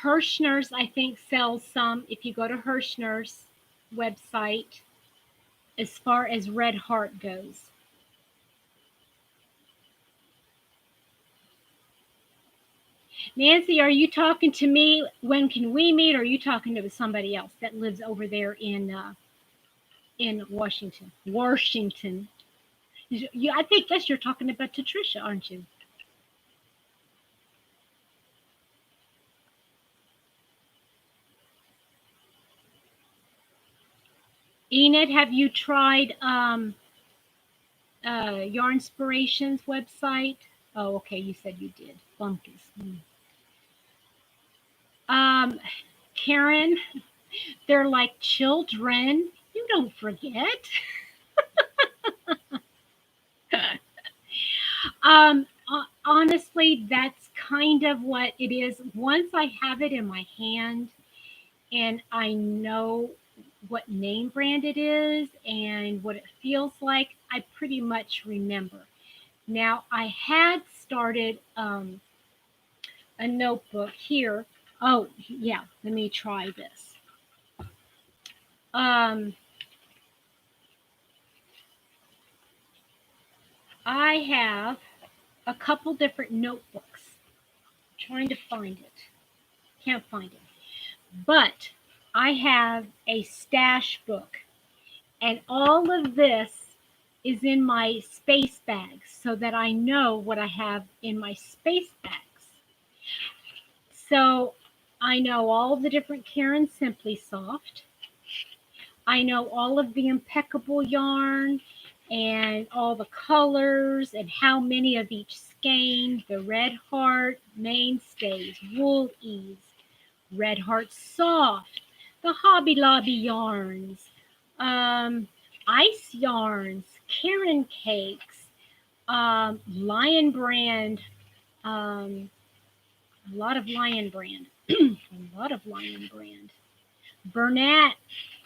Hirschner's, I think, sells some if you go to Hirschner's website as far as Red Heart goes. Nancy, are you talking to me? When can we meet? Or are you talking to somebody else that lives over there in Washington? Washington. I guess you're talking about Patricia, aren't you? Enid, have you tried Yarnspirations website? Oh, okay. You said you did. Bumpkins. Karen, they're like children. You don't forget. Honestly, that's kind of what it is. Once I have it in my hand and I know what name brand it is and what it feels like, I pretty much remember. Now, I had started a notebook here. Oh, yeah, let me try this. I have a couple different notebooks. I'm trying to find it. Can't find it. But I have a stash book, and all of this is in my space bags so that I know what I have in my space bags. So I know all the different Caron Simply Soft. I know all of the impeccable yarn and all the colors and how many of each skein, the Red Heart, Mainstays, Wool Ease, Red Heart Soft, the Hobby Lobby yarns, ice yarns, Caron cakes, Lion Brand, a lot of Lion Brand, a lot of Lion Brand, Bernat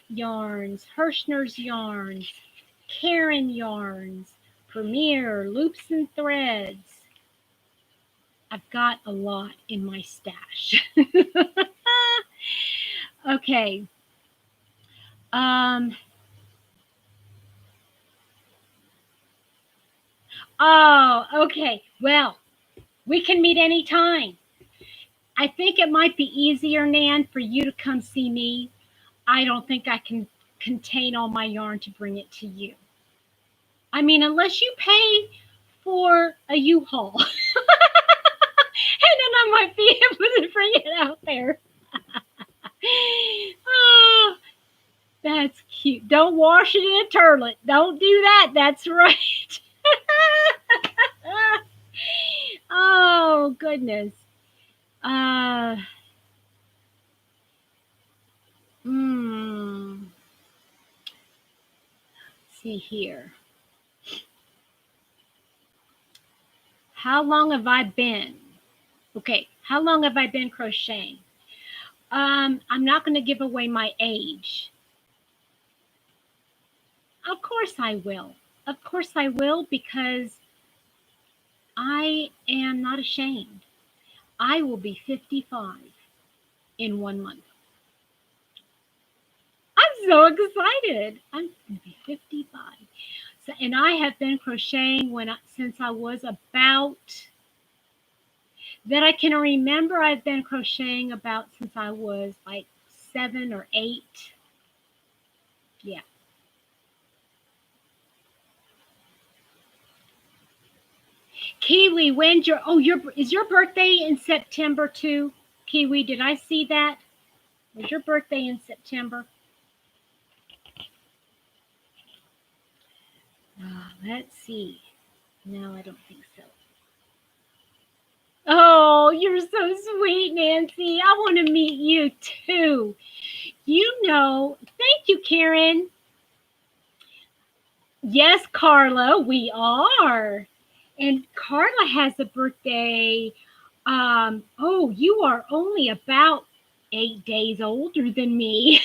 yarns, Hirschner's yarns, Caron yarns, Premier, Loops and Threads. I've got a lot in my stash. Okay. Oh, okay. Well, we can meet anytime. I think it might be easier, Nan, for you to come see me. I don't think I can contain all my yarn to bring it to you. I mean, unless you pay for a U-Haul. And then I might be able to bring it out there. Oh, that's cute. Don't wash it in a turlet. Don't do that. That's right. Oh, goodness. Let's see here. How long have I been? Okay, how long have I been crocheting? I'm not going to give away my age. Of course I will. Of course I will, because I am not ashamed. I will be 55 in 1 month. I'm so excited. I'm going to be 55. So, and I have been crocheting since I was about, that I can remember, I've been crocheting about since I was like 7 or 8. Yeah. Kiwi, is your birthday in September too? Kiwi, did I see that? Was your birthday in September? Let's see. No, I don't think so. Oh, you're so sweet, Nancy. I want to meet you too. Thank you, Karen. Yes, Carla, we are. And Carla has a birthday. You are only about 8 days older than me.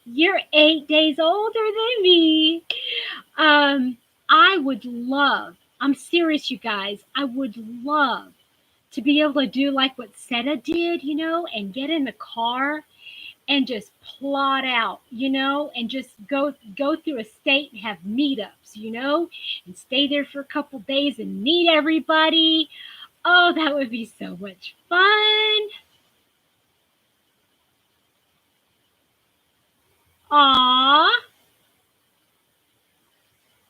You're 8 days older than me. I'm serious, you guys. I would love to be able to do like what Seta did, and get in the car and just plot out, and just go through a state and have meetups, and stay there for a couple days and meet everybody. Oh, that would be so much fun. Aw.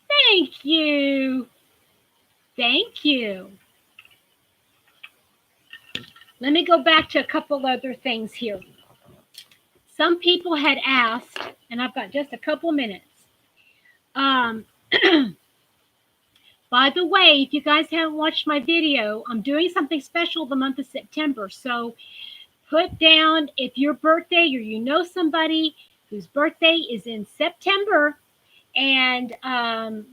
Thank you. Thank you. Let me go back to a couple other things here. Some people had asked, and I've got just a couple minutes. By the way, if you guys haven't watched my video, I'm doing something special the month of September. So put down if your birthday or you know somebody whose birthday is in September, and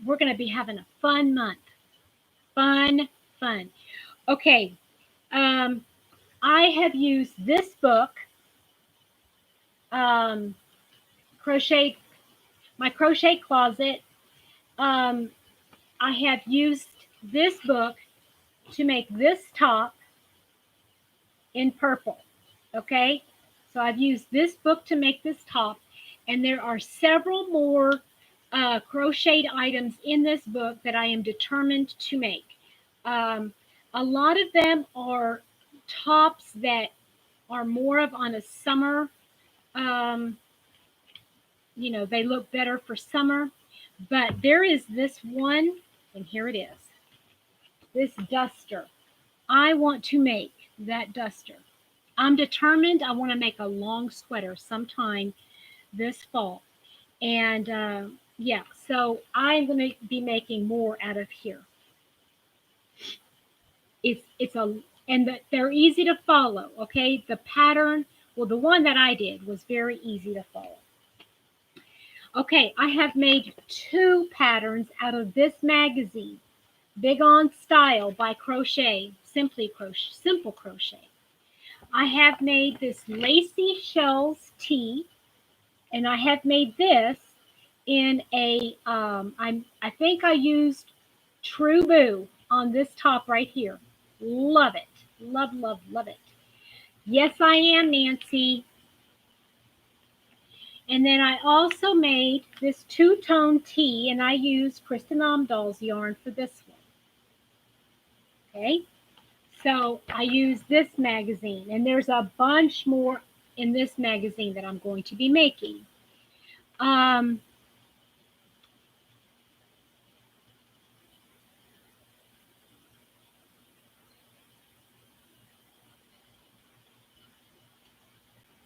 we're going to be having a fun month. Fun. Okay. I have used this book, my crochet closet. I have used this book to make this top in purple. Okay, so I've used this book to make this top, and there are several more crocheted items in this book that I am determined to make. A lot of them are tops that are more of on a summer, they look better for summer, but there is this one, and here it is. this duster. I want to make that duster. I'm determined I want to make a long sweater sometime this fall. And yeah, so I'm going to be making more out of here. It's a and they're easy to follow. Okay, the pattern. Well, the one that I did was very easy to follow. Okay, I have made 2 patterns out of this magazine, Big On Style by Crochet, Simple Crochet. I have made this Lacy Shells tee, and I have made this in a I think I used True Boo on this top right here. Love it. Love, love, love it. Yes, I am, Nancy. And then I also made this 2-tone tee, and I used Kristen Omdahl's yarn for this one. Okay, so I use this magazine, and there's a bunch more in this magazine that I'm going to be making.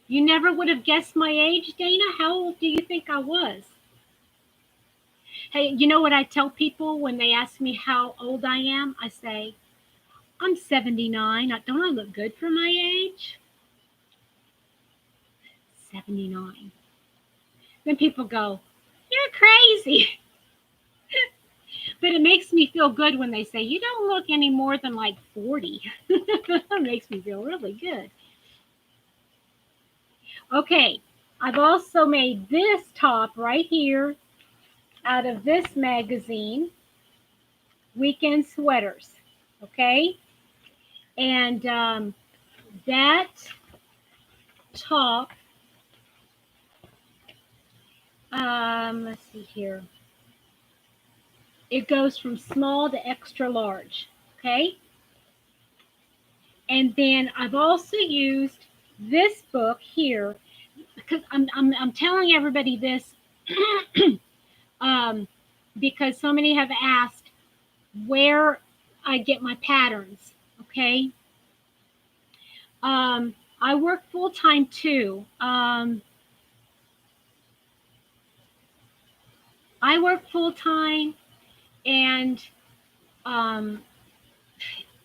You never would have guessed my age, Dana. How old do you think I was? Hey, you know what I tell people when they ask me how old I am? I say, I'm 79. Don't I look good for my age? 79. Then people go, you're crazy. But it makes me feel good when they say, you don't look any more than like 40. That makes me feel really good. Okay, I've also made this top right here out of this magazine, Weekend Sweaters. Okay, and that top, let's see here. It goes from small to extra large. Okay, and then I've also used this book here because I'm telling everybody this because so many have asked where I get my patterns. Okay, I work full time too. I work full time, and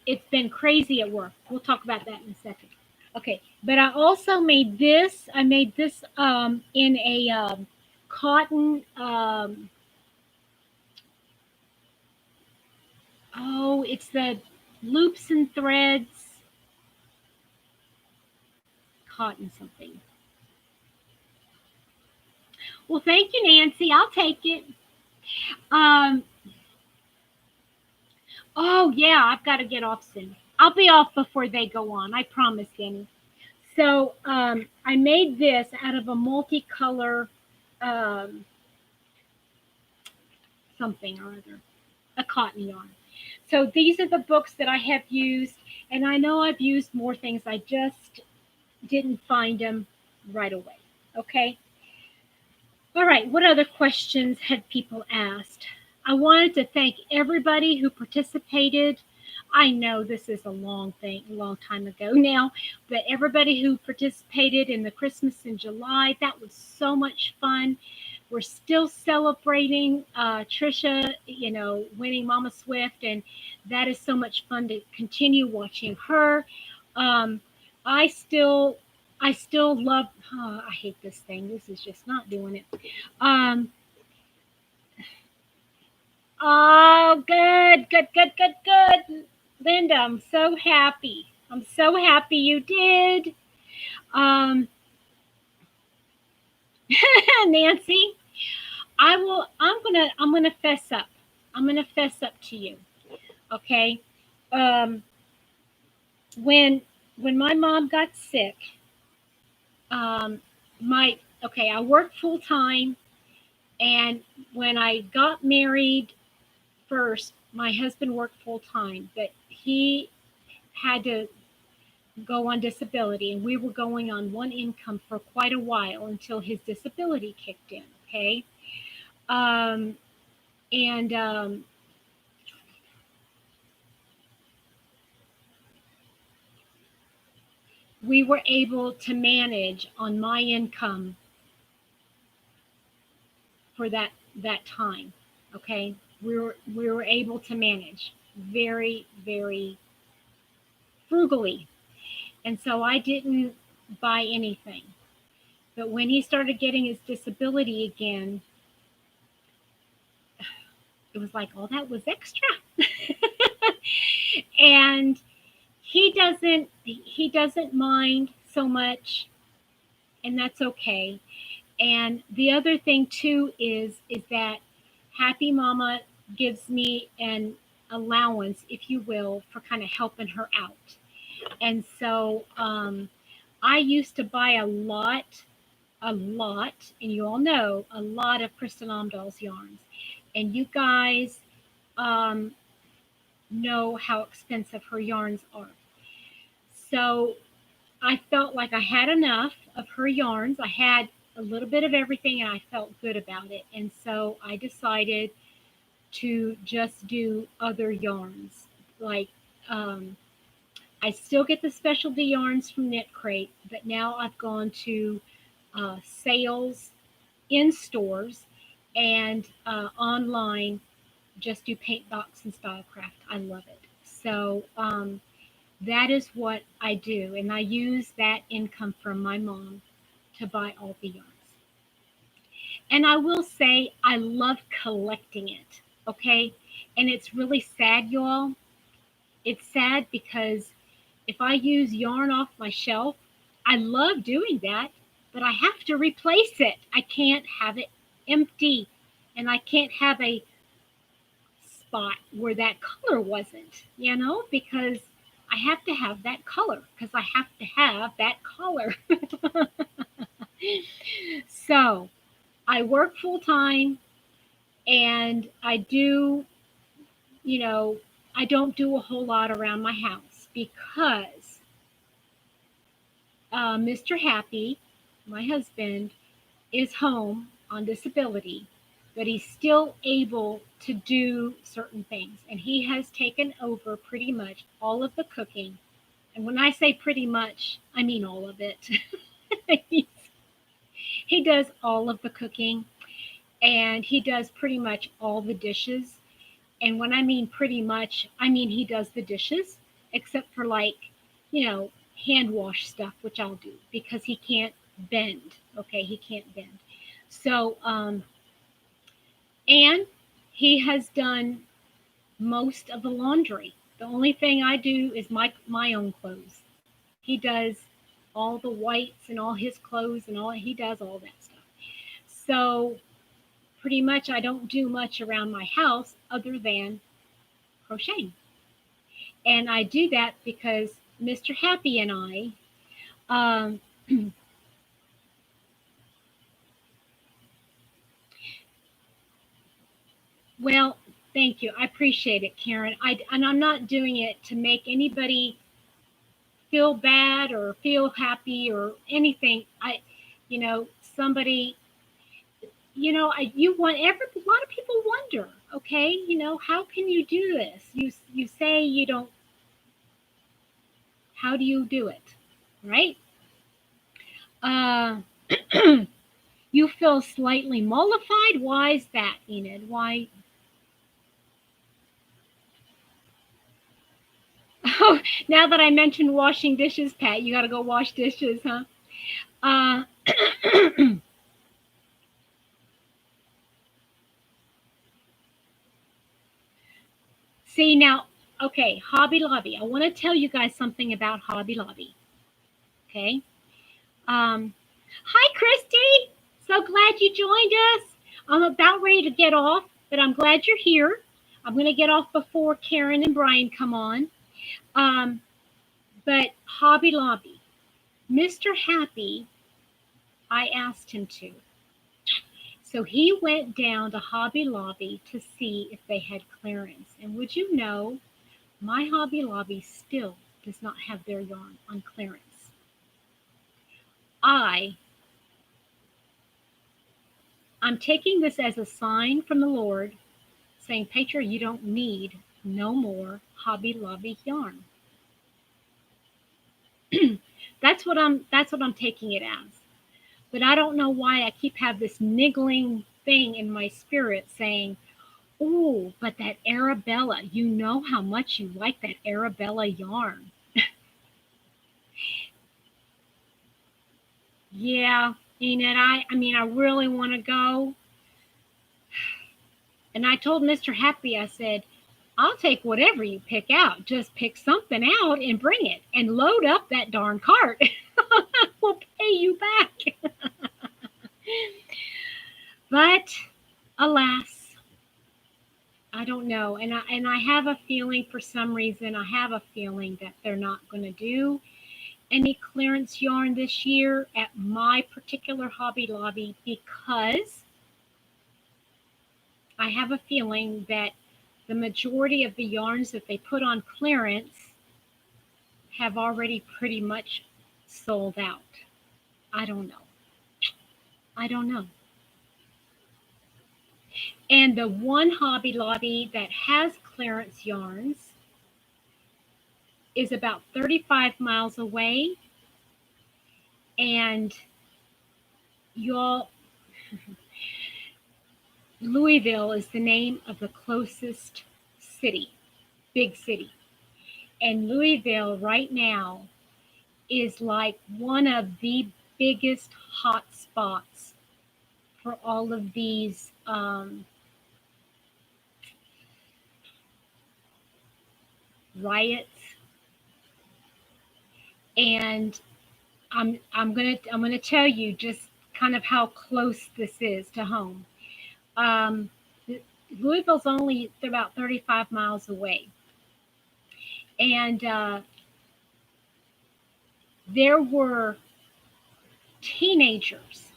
it's been crazy at work. We'll talk about that in a second. Okay, but I also made this. I made this in a cotton. Oh, it's the loops and threads cotton something. Well, thank you, Nancy. I'll take it. Oh yeah, I've got to get off soon. I'll be off before they go on. I promise, Danny. So I made this out of a multicolor something or other, a cotton yarn. So these are the books that I have used, and I know I've used more things. I just didn't find them right away. Okay. All right. What other questions had people asked? I wanted to thank everybody who participated. I know this is a long time ago now, but everybody who participated in the Christmas in July, that was so much fun. We're still celebrating Trisha, winning Mama Swift, and that is so much fun to continue watching her. I still love. Oh, I hate this thing. This is just not doing it. Oh, good. Linda, I'm so happy. I'm so happy you did. Nancy, I'm gonna fess up. I'm gonna fess up to you. Okay. When my mom got sick, I worked full time, and when I got married first, my husband worked full time, but he had to go on disability, and we were going on one income for quite a while until his disability kicked in. Okay. And we were able to manage on my income for that time. Okay, we were able to manage very, very frugally, and so I didn't buy anything. But when he started getting his disability again, it was like, oh, that was extra. And he doesn't mind so much, and that's okay. And the other thing too is that Happy Mama gives me an allowance, if you will, for kind of helping her out. And so I used to buy a lot, and you all know, a lot of Kristen Omdahl's yarns. And you guys um, know how expensive her yarns are. So I felt like I had enough of her yarns. I had a little bit of everything and I felt good about it. And so I decided to just do other yarns. Like, I still get the specialty yarns from Knit Crate, but now I've gone to sales in stores and online, just do paint box and stylecraft. I love it. So that is what I do. And I use that income from my mom to buy all the yarns. And I will say, I love collecting it. Okay. And it's really sad, y'all. It's sad because if I use yarn off my shelf, I love doing that, but I have to replace it. I can't have it empty, and I can't have a spot where that color wasn't, because I have to have that color because I have to have that color. So I work full time and you know, I don't do a whole lot around my house because Mr. Happy, my husband, is home on disability, but he's still able to do certain things. And he has taken over pretty much all of the cooking. And when I say pretty much, I mean all of it. He does all of the cooking and he does pretty much all the dishes. And when I mean pretty much, I mean he does the dishes, except for like, hand wash stuff, which I'll do because he can't bend. Okay, he can't bend. So, and he has done most of the laundry. The only thing I do is my own clothes. He does all the whites and all his clothes and he does all that stuff. So pretty much I don't do much around my house other than crocheting. And I do that because Mr. Happy and I, um, well, thank you. I appreciate it, Karen. And I'm not doing it to make anybody feel bad or feel happy or anything. Somebody, you want a lot of people wonder, okay, how can you do this? You say you don't, how do you do it? Right? Uh, you feel slightly mollified. Why is that, Enid? Why? Oh, now that I mentioned washing dishes, Pat, you got to go wash dishes, huh? Uh, See now, okay, Hobby Lobby. I want to tell you guys something about Hobby Lobby. Okay. Hi, Christy. So glad you joined us. I'm about ready to get off, but I'm glad you're here. I'm going to get off before Karen and Brian come on. But Hobby Lobby, Mr. Happy, I asked him to. So he went down to Hobby Lobby to see if they had clearance. And would you know, my Hobby Lobby still does not have their yarn on clearance. I'm taking this as a sign from the Lord saying, Petra, you don't need no more Hobby Lobby yarn. That's what I'm taking it as. But I don't know why I keep have this niggling thing in my spirit saying, "Oh, but that Arabella, you know how much you like that Arabella yarn." Yeah, Enid, I mean, I really want to go. And I told Mr. Happy, I said, I'll take whatever you pick out. Just pick something out and bring it and load up that darn cart. We'll pay you back. But alas, I don't know. And I have a feeling, for some reason, I have a feeling that they're not going to do any clearance yarn this year at my particular Hobby Lobby, because I have a feeling that the majority of the yarns that they put on clearance have already pretty much sold out. I don't know. I don't know. And the one Hobby Lobby that has clearance yarns is about 35 miles away. And y'all, Louisville is the name of the closest city, big city. And Louisville right now is like one of the biggest hot spots for all of these riots. And I'm gonna tell you just kind of how close this is to home. Um, Louisville's only about 35 miles away, and there were teenagers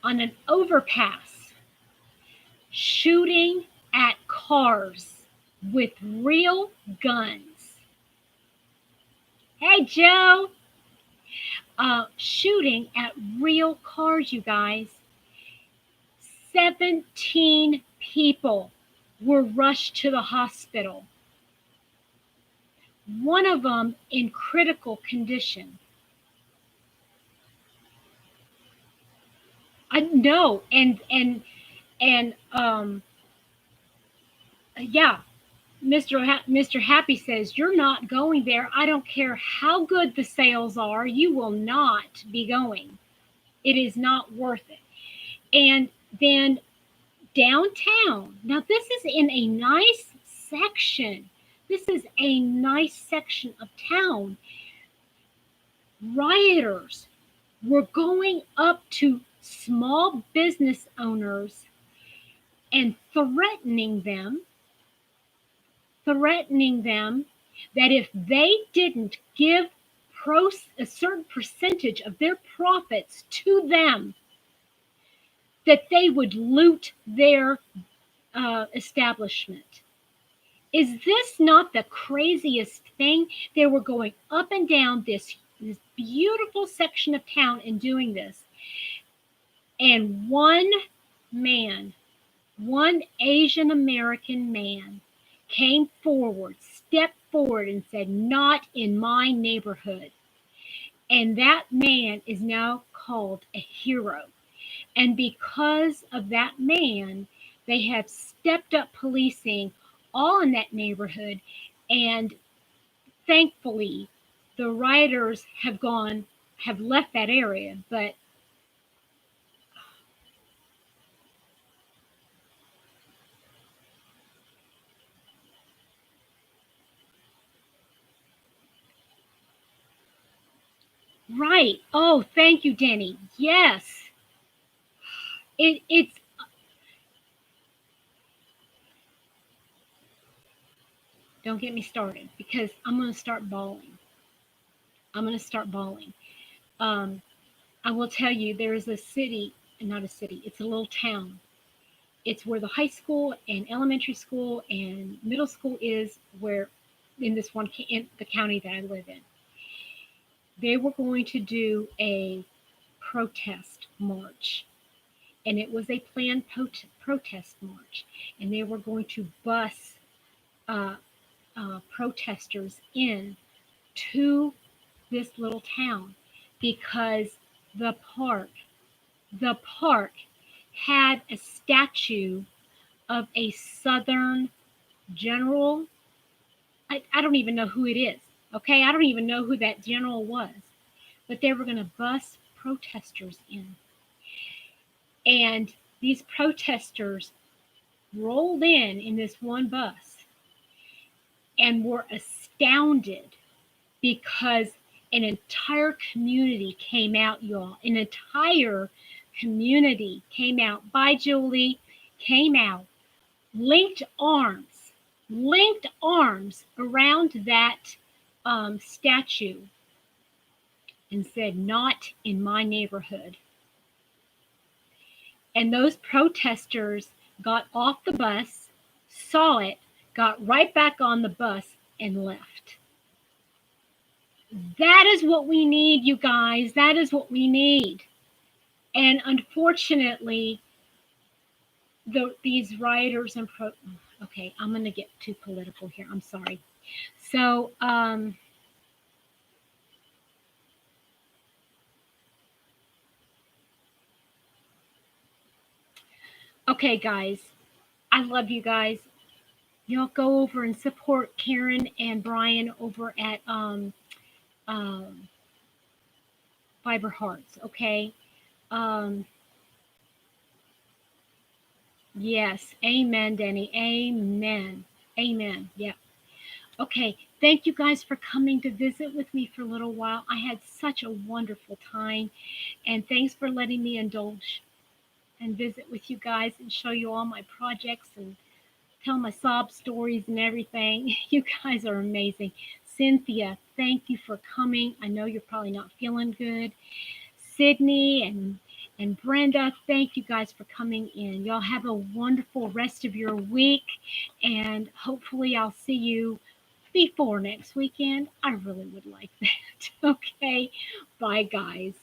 on an overpass shooting at cars with real guns. Hey, Joe! Shooting at real cars, you guys. 17 people were rushed to the hospital, one of them in critical condition. I know, and yeah, Mr. Happy says you're not going there. I don't care how good the sales are, you will not be going. It is not worth it. And then downtown. Now this is in a nice section. This is a nice section of town. Rioters were going up to small business owners and threatening them that if they didn't give a certain percentage of their profits to them, that they would loot their establishment. Is this not the craziest thing? They were going up and down this beautiful section of town and doing this. And one Asian American man stepped forward and said, "Not in my neighborhood." And that man is now called a hero. And because of that man, they have stepped up policing all in that neighborhood. And thankfully, the rioters have left that area. But right. Oh, thank you, Denny. Yes. It's don't get me started because I'm going to start bawling. I'm going to start bawling. Um, I will tell you, there is a city, not a city, it's a little town. It's where the high school and elementary school and middle school is, where in this one, in the county that I live in. They were going to do a protest march, and it was a planned protest march, and they were going to bus protesters in to this little town because the park, the park had a statue of a Southern general. I don't even know who it is. Okay, I don't even know who that general was. But they were going to bus protesters in. And these protesters rolled in this one bus and were astounded because an entire community came out, y'all. An entire community came out. Bye, Julie. Came out, linked arms around that statue and said, "Not in my neighborhood." And those protesters got off the bus, saw it, got right back on the bus, and left. That is what we need, you guys. That is what we need. And unfortunately, these rioters and okay, I'm going to get too political here. I'm sorry. So, okay, guys, I love you guys. Y'all go over and support Karen and Brian over at Fiber Hearts, okay? Um, yes, amen, Denny. Amen. Amen. Yeah. Okay, thank you guys for coming to visit with me for a little while. I had such a wonderful time, and thanks for letting me indulge and visit with you guys and show you all my projects and tell my sob stories and everything. You guys are amazing. Cynthia, thank you for coming. I know you're probably not feeling good. Sydney and Brenda, thank you guys for coming in. Y'all have a wonderful rest of your week, and hopefully I'll see you before next weekend. I really would like that. Okay, bye guys.